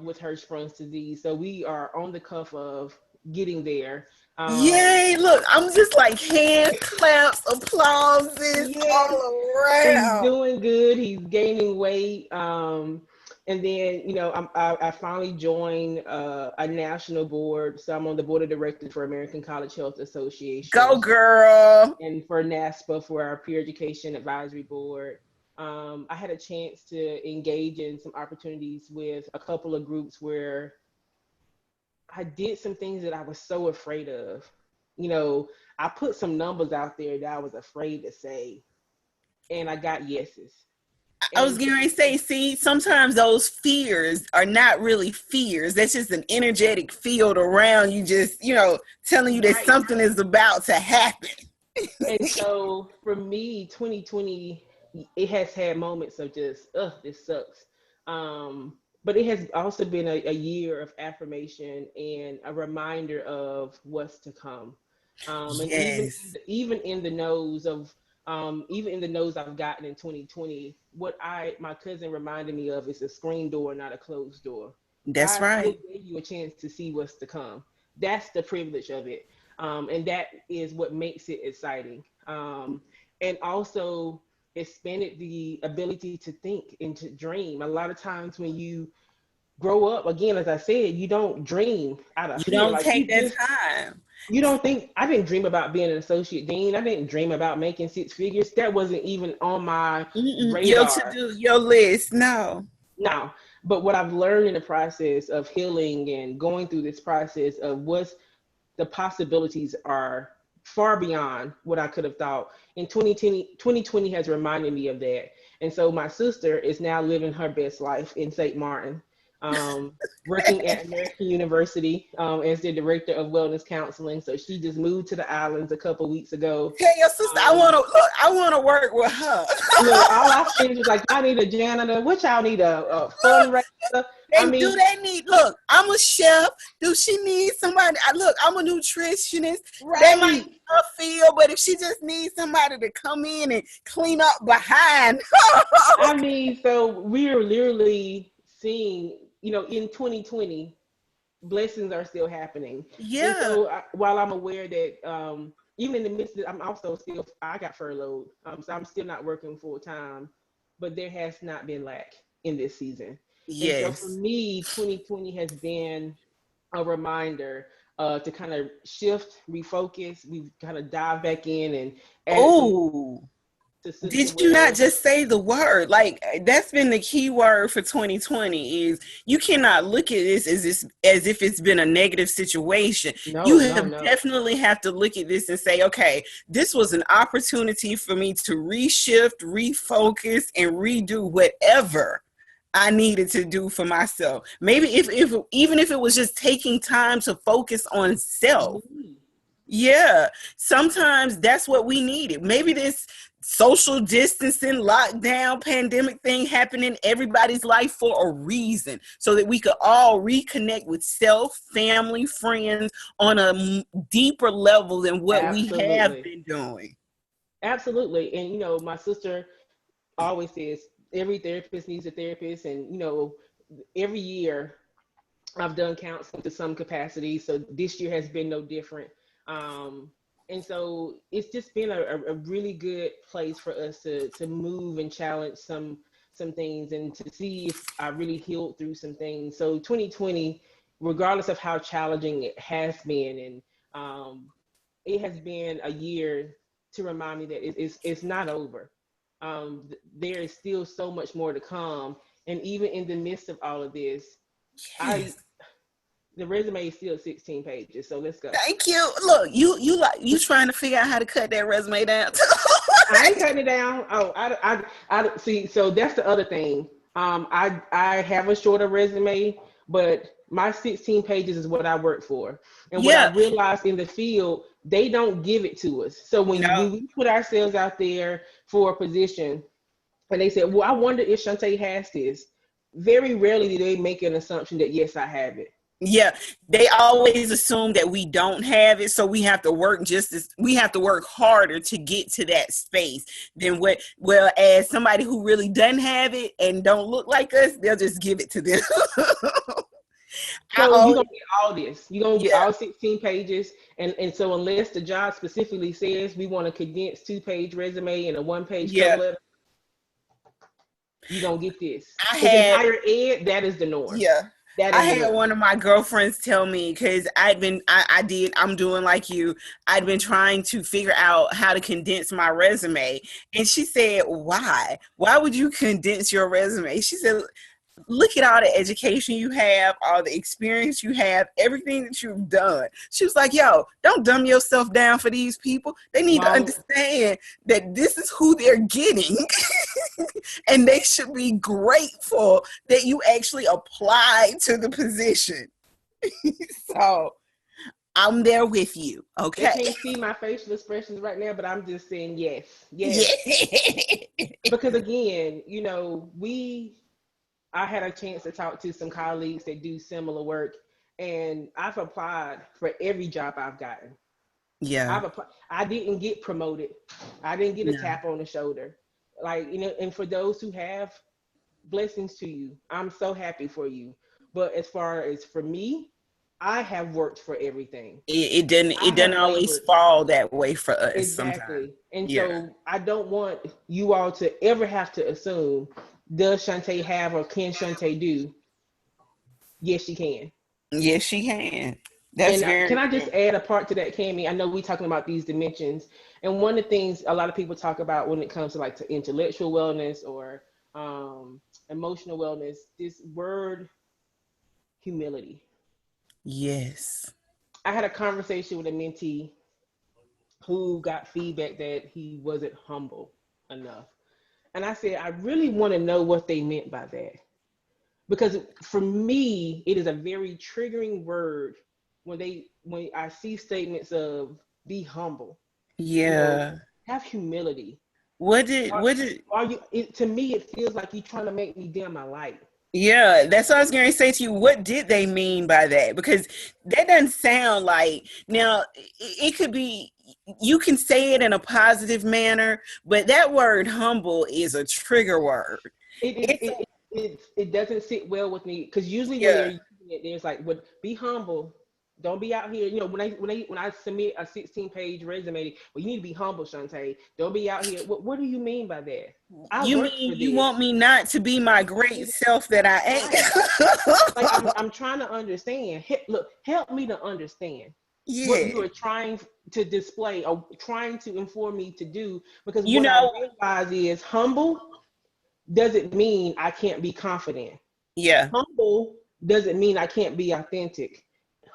with Hirschsprung's disease. So we are on the cuff of getting there. Yay. Look, I'm just like hand claps, applauses Yes, all he's around. doing good. He's gaining weight. And then, I finally joined a national board. So I'm on the board of directors for American College Health Go, Association girl. and for NASPA for our peer education advisory board. I had a chance to engage in some opportunities with a couple of groups where I did some things that I was so afraid of. I put some numbers out there that I was afraid to say, and I got yeses. I was And getting ready to say, see, sometimes those fears are not really fears. That's just an energetic field around you, just, telling you that right. something is about to happen. And so for me, 2020, it has had moments of just, this sucks. But it has also been a year of affirmation and a reminder of what's to come. And Yes. even in the nose of even in the nose I've gotten in 2020, what my cousin reminded me of is a screen door, not a closed door. That's God still right. gave you a chance to see what's to come. That's the privilege of it. And that is what makes it exciting. And also expanded the ability to think and to dream. A lot of times when you grow up, again, as I said, you don't dream out of You fear. don't Like take that time. you don't think. I didn't dream about being an associate dean. I didn't dream about making 6 figures. That wasn't even on my Your radar. to-do, your list. No. No. But what I've learned in the process of healing and going through this process of what's the possibilities are far beyond what I could have thought. And 2020 has reminded me of that. And so my sister is now living her best life in St. Martin, um, working at American University as the director of wellness counseling. So she just moved to the islands a couple weeks ago. Tell your sister, Um, I want to work with her. Look, all I said was like, I need a janitor. What y'all need a fundraiser? I Do mean, they need, look, I'm a chef. Do she need somebody? Look, I'm a nutritionist. That might right. be her field, but if she just needs somebody to come in and clean up behind. I mean, so we're literally seeing, in 2020, blessings are still happening. And Yeah. so while I'm aware that even in the midst of, I'm also still, I got furloughed. So I'm still not working full time, but there has not been lack in this season. And so for Yes. me, 2020 has been a reminder to kind of shift, refocus. We've kind of dive back in and added some Oh, to Sister did you not Wells. just say the word? Like, that's been the key word for 2020 is you cannot look at as if it's been a negative situation. You No, no, have no. definitely have to look at this and say, okay, this was an opportunity for me to reshift, refocus, and redo whatever I needed to do for myself. Maybe if even if it was just taking time to focus on self. Me. Yeah, sometimes that's what we needed. Maybe this social distancing, lockdown, pandemic thing happened in everybody's life for a reason, so that we could all reconnect with self, family, friends on a deeper level than what we have Absolutely. been doing. Absolutely. And my sister always says every therapist needs a therapist. And every year I've done counseling to some capacity. So this year has been no different. Um, and so it's just been a really good place for us to move and challenge some things and to see if I really healed through some things. So 2020, regardless of how challenging it has been, and it has been a year to remind me that it's not over. There is still so much more to come. And even in the midst of all of this, I Yes. the resume is still 16 pages. So let's go. Thank you. Look, you trying to figure out how to cut that resume down. I ain't cutting it down. Oh, I see. So that's the other thing. I have a shorter resume, but my 16 pages is what I work for. And what I Yeah. realized in the field, they don't give it to us. So when No. we put ourselves out there for a position, and they said, well, I wonder if Shawnte has this. Very rarely do they make an assumption that yes, I have it. Yeah, they always assume that we don't have it, so we have to work we have to work harder to get to that space than what. Well, as somebody who really doesn't have it and don't look like us, they'll just give it to them. I So you're always, gonna get all this. You're gonna get yeah, all 16 pages. And so unless the job specifically says we want a condensed 2-page resume and a 1-page cover yeah. letter, you're gonna get this. I Because in had, higher ed, that is the norm. yeah. That I is the had norm. one of my girlfriends tell me, because I'm doing like you. I'd been trying to figure out how to condense my resume. And she said, why? Why would you condense your resume? She said, look at all the education you have, all the experience you have, everything that you've done. She was like, yo, don't dumb yourself down for these people. They need to Mom, understand that this is who they're getting. And they should be grateful that you actually applied to the position. So I'm there with you. they Okay. can't see my facial expressions right now, but I'm just saying yes. Yes. Yeah. Because again, I had a chance to talk to some colleagues that do similar work, and I've applied for every job I've gotten. Yeah. I didn't get promoted. I didn't get a No. tap on the shoulder. Like, and for those who have, blessings to you. I'm so happy for you. But as far as for me, I have worked for everything. It I didn't have always labored. fall that way for us sometimes. Exactly. And Yeah. so I don't want you all to ever have to assume, does Shawnte have or can Shawnte do? Yes, she can. Yes, she can. That's And can very I true. just add a part to that, Cami? I know we're talking about these dimensions, and one of the things a lot of people talk about when it comes to like to intellectual wellness or emotional wellness, this word humility. Yes. I had a conversation with a mentee who got feedback that he wasn't humble enough, and I said I really want to know what they meant by that, because for me it is a very triggering word when I see statements of be humble, you know, Yeah. have humility. Are, What did to me it feels like you're trying to make me dim my light. Yeah, that's what I was going to say to you. What did they mean by that? Because that doesn't sound like, now it could be, you can say it in a positive manner, but that word humble is a trigger word. It it It's it it doesn't sit well with me, because usually when they're yeah, using it, there's like, "Would be humble. Don't be out here." When I submit a 16-page resume, well, you need to be humble, Shawnte. Don't be out here. What do you mean by that? I you worked mean for you this. want me not to be my great self that I Right. Like ain't? I'm trying to understand. Look, help me to understand what Yeah. you are trying to display or trying to inform me to do. Because You what I know, realize is humble doesn't mean I can't be confident. yeah, Humble doesn't mean I can't be authentic.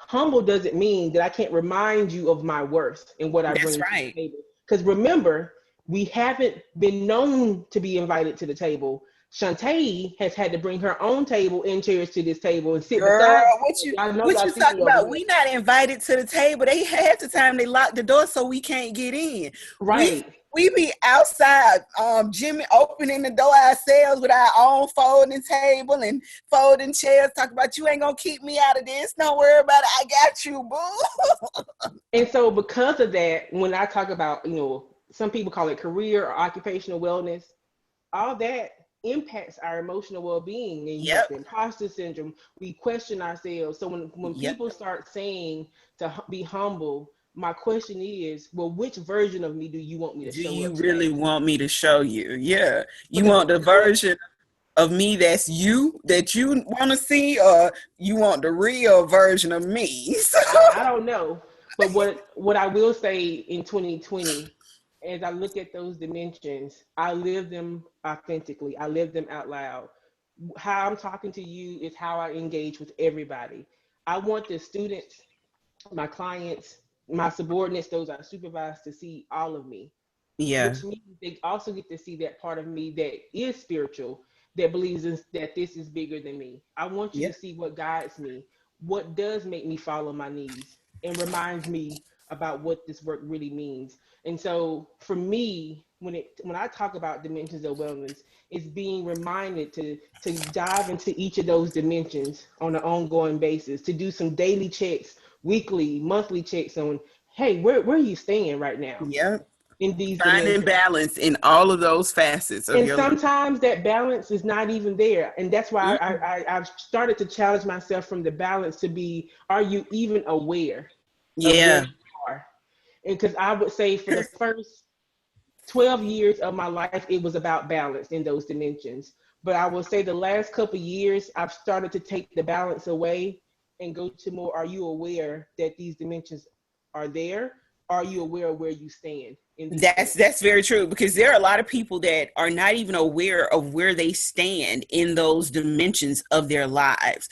Humble doesn't mean that I can't remind you of my worth and what I that's bring to the right. table. Because remember, we haven't been known to be invited to the table Shawnte has had to bring her own table and chairs to this table and sit Girl, beside me. what you Y'all know what y'all you see talking me over about? here. We not invited to the table. They half the time they lock the door so we can't get in. We Right. we be outside, Jimmy opening the door ourselves with our own folding table and folding chairs. Talk about you ain't gonna keep me out of this. Don't worry about it. I got you, boo. And so because of that, when I talk about, some people call it career or occupational wellness, all that impacts our emotional well-being. And you got Yep. the imposter syndrome. We question ourselves. So when Yep. people start saying to be humble, my question is, well, which version of me do you want me to Do show you up really today? want me to show you? Yeah. You Because want the version of me that you want to see, or you want the real version of me? So, I don't know. But what I will say in 2020, as I look at those dimensions, I live them authentically. I live them out loud. How I'm talking to you is how I engage with everybody. I want the students, my clients, my subordinates, those I supervise, to see all of me, yeah. which means they also get to see that part of me that is spiritual, that believes that this is bigger than me. I want you Yeah. to see what guides me, what does make me fall on my knees, and reminds me about what this work really means. And so for me, when I talk about dimensions of wellness, it's being reminded to dive into each of those dimensions on an ongoing basis, to do some daily checks, weekly, monthly checks on, hey, where are you staying right now Yeah. in these Finding dimensions? balance in all of those facets of And your life. sometimes that balance is not even there. And that's why Mm. I've started to challenge myself from the balance to be, are you even aware of where Yeah. you are? And because I would say for the first 12 years of my life, it was about balance in those dimensions. But I will say the last couple of years, I've started to take the balance away and go to more, are you aware that these dimensions are there? Are you aware of where you stand in these dimensions? That's very true, because there are a lot of people that are not even aware of where they stand in those dimensions of their lives.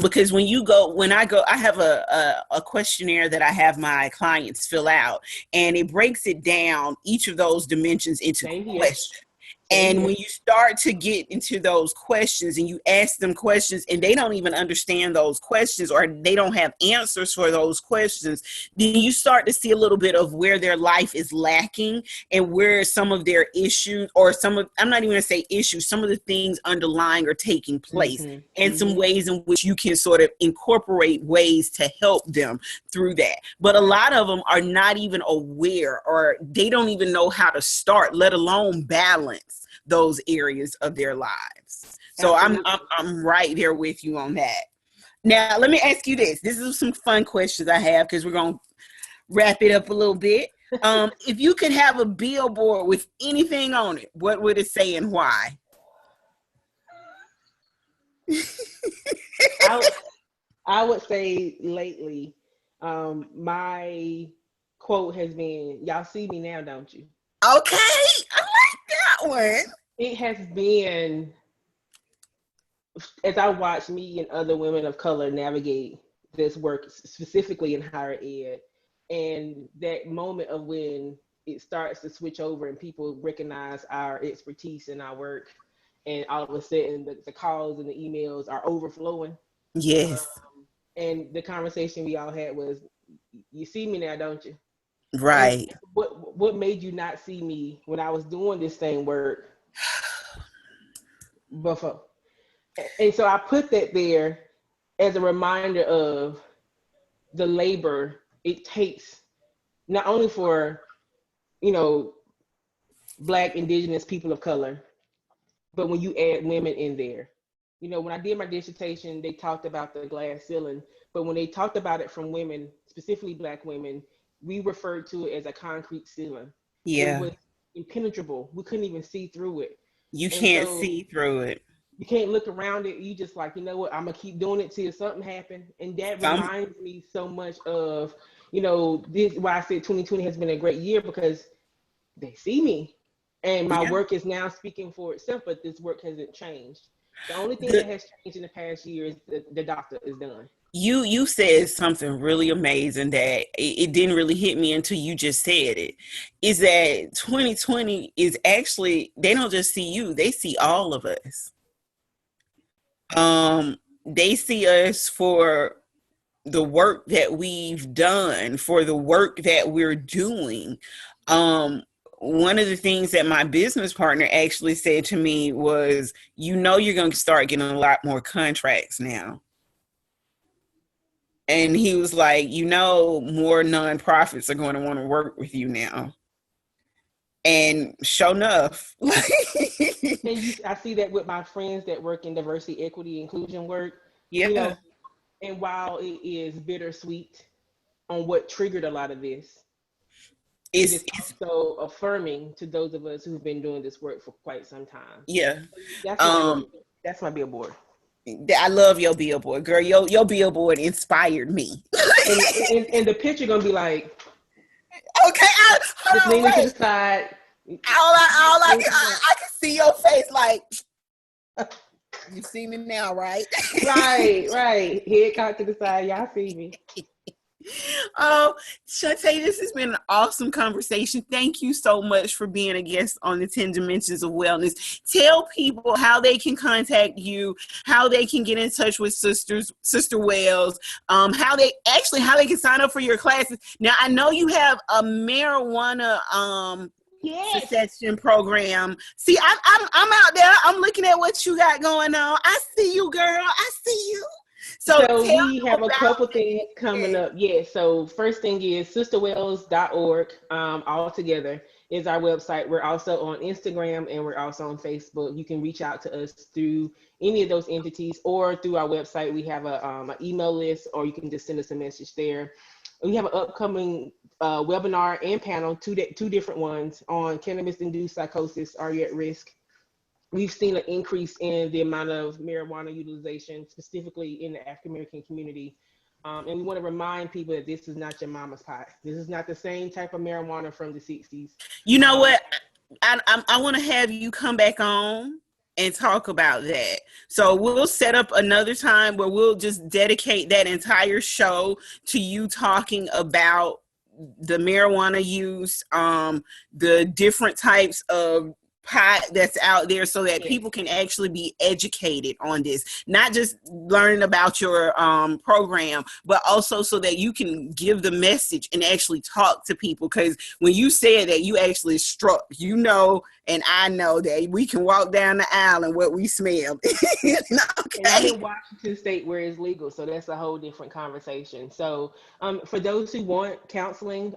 Because when I go, I have a questionnaire that I have my clients fill out, and it breaks it down, each of those dimensions, into Same here. questions. Same And here. when you start to get into those questions and you ask them questions and they don't even understand those questions, or they don't have answers for those questions, then you start to see a little bit of where their life is lacking and where some of their issues, or I'm not even going to say issues, some of the things underlying are taking place, Mm-hmm. and some Mm-hmm. ways in which you can sort of incorporate ways to help them through that. But a lot of them are not even aware, or they don't even know how to start, let alone balance those areas of their lives. So Absolutely. I'm right there with you on that. Now, let me ask you this. This is some fun questions I have, because we're going to wrap it up a little bit. If you could have a billboard with anything on it, what would it say and why? I I would say lately, my quote has been, "Y'all see me now, don't you?" Okay, I like that one. It has been, as I watch me and other women of color navigate this work, specifically in higher ed, and that moment of when it starts to switch over and people recognize our expertise in our work, and all of a sudden the calls and the emails are overflowing. Yes, And the conversation we all had was, "You see me now, don't you?" And right. what made you not see me when I was doing this same work before? And so I put that there as a reminder of the labor it takes, not only for, you know, Black, Indigenous, people of color, but when you add women in there. When I did my dissertation, they talked about the glass ceiling, but when they talked about it from women, specifically Black women, we referred to it as a concrete ceiling. It Yeah, was impenetrable. We couldn't even see through it. you And can't so see through it. you can't look around it. You just like, I'm gonna keep doing it till something happens. And that Um, reminds me so much of, this why I said 2020 has been a great year, because they see me. And my yeah. work is now speaking for itself, but this work hasn't changed. The only thing that The has changed in the past year is the doctor is done. You said something really amazing that it didn't really hit me until you just said it. Is that 2020 is actually, they don't just see you, they see all of us. Um, they see us for the work that we've done, for the work that we're doing. Um, One of the things that my business partner actually said to me was, you're going to start getting a lot more contracts now. And he was like, more nonprofits are going to want to work with you now. And sure enough, I see that with my friends that work in diversity, equity, inclusion work, you yeah, know, and while it is bittersweet on what triggered a lot of this, it is it's also affirming to those of us who've been doing this work for quite some time. yeah. That's my Um, that's my billboard. I love your billboard, girl. Your billboard inspired me. And the picture gonna be like, Okay, just hold on, leaning to the wait. side. I can see your face like, you see me now, right? Right. Head cocked to the side. Y'all see me. Oh, Shawnte, this has been an awesome conversation. Thank you so much for being a guest on the 10 Dimensions of Wellness. Tell people how they can contact you, how they can get in touch with Sister Wells, how they can sign up for your classes. Now, I know you have a marijuana Yes. cessation program. See, I'm out there. I'm looking at what you got going on. I see you, girl. I see you. So we have a couple things coming up. Yeah. So first thing is sisterwells.org, all together is our website. We're also on Instagram and we're also on Facebook. You can reach out to us through any of those entities or through our website. We have an email list, or you can just send us a message there. We have an upcoming webinar and panel, two different ones on cannabis-induced psychosis. Are you at risk? We've seen an increase in the amount of marijuana utilization, specifically in the African American community. And we want to remind people that this is not your mama's pot. This is not the same type of marijuana from the 60s. You know what? I want to have you come back on and talk about that. So we'll set up another time where we'll just dedicate that entire show to you talking about the marijuana use, the different types of pot that's out there, so that people can actually be educated on this, not just learning about your program, but also so that you can give the message and actually talk to people. Because when you said that, you actually struck, and I know that we can walk down the aisle and what we smell. Okay. And I'm in Washington State where it's legal, so that's a whole different conversation. So for those who want counseling,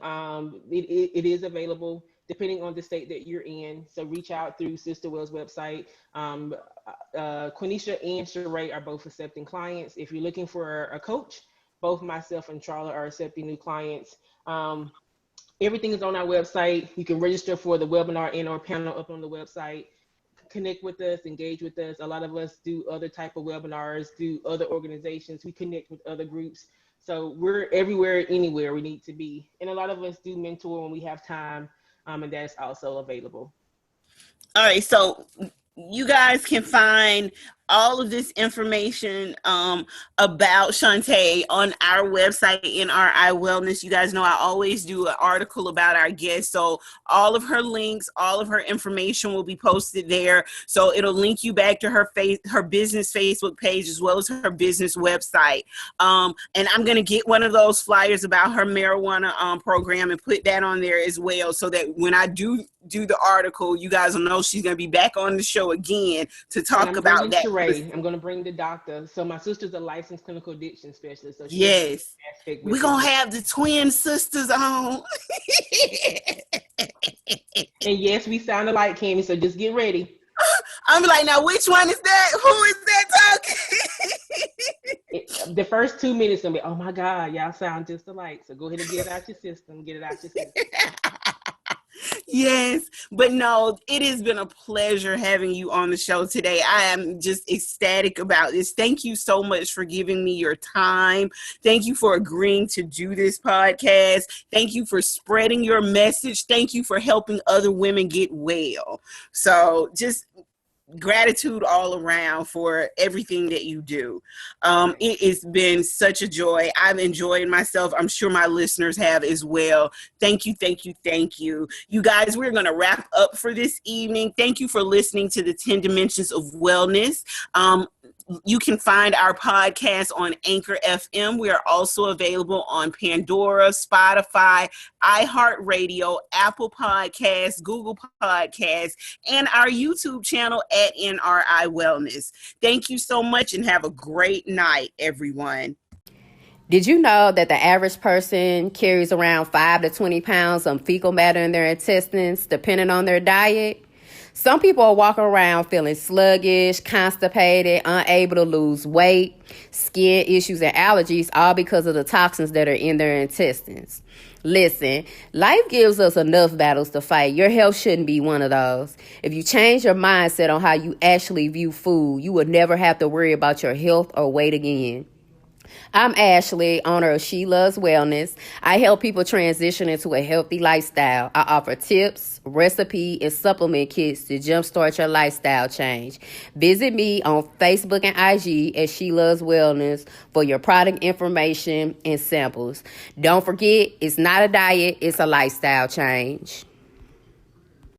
it is available depending on the state that you're in. So reach out through Sister Wells' website. Quenisha and Sheree are both accepting clients. If you're looking for a coach, both myself and Charla are accepting new clients. Everything is on our website. You can register for the webinar and our panel up on the website. Connect with us, engage with us. A lot of us do other type of webinars, do other organizations. We connect with other groups. So we're everywhere, anywhere we need to be. And a lot of us do mentor when we have time. And that's also available. All right, so you guys can find all of this information about Shawnte on our website, NRI Wellness. You guys know I always do an article about our guests, so all of her links, all of her information will be posted there. So it'll link you back to her business Facebook page as well as her business website. And I'm gonna get one of those flyers about her marijuana program and put that on there as well, so that when I do the article, you guys will know she's gonna be back on the show again to talk about that. I'm going to bring the doctor. So my sister's a licensed clinical addiction specialist. So yes, we're going to have the twin sisters on. And yes, we sound alike, Cammy. So just get ready. I'm like, now which one is that? Who is that talking? The first 2 minutes going to be, oh my God, y'all sound just alike. So go ahead and get it out your system. Get it out your system. Yes, but no, it has been a pleasure having you on the show today. I am just ecstatic about this. Thank you so much for giving me your time. Thank you for agreeing to do this podcast. Thank you for spreading your message. Thank you for helping other women get well. So just gratitude all around for everything that you do. It has been such a joy. I've enjoyed myself. I'm sure my listeners have as well. Thank you, thank you, thank you. You guys, we're going to wrap up for this evening. Thank you for listening to the 10 Dimensions of Wellness. You can find our podcast on Anchor FM. We are also available on Pandora, Spotify, iHeartRadio, Apple Podcasts, Google Podcasts, and our YouTube channel at NRI Wellness. Thank you so much and have a great night, everyone. Did you know that the average person carries around 5 to 20 pounds of fecal matter in their intestines, depending on their diet? Some people are walking around feeling sluggish, constipated, unable to lose weight, skin issues, and allergies, all because of the toxins that are in their intestines. Listen, life gives us enough battles to fight. Your health shouldn't be one of those. If you change your mindset on how you actually view food, you will never have to worry about your health or weight again. I'm Ashley, owner of She Loves Wellness. I help people transition into a healthy lifestyle. I offer tips, recipe, and supplement kits to jumpstart your lifestyle change. Visit me on Facebook and IG at She Loves Wellness for your product information and samples. Don't forget, it's not a diet, it's a lifestyle change.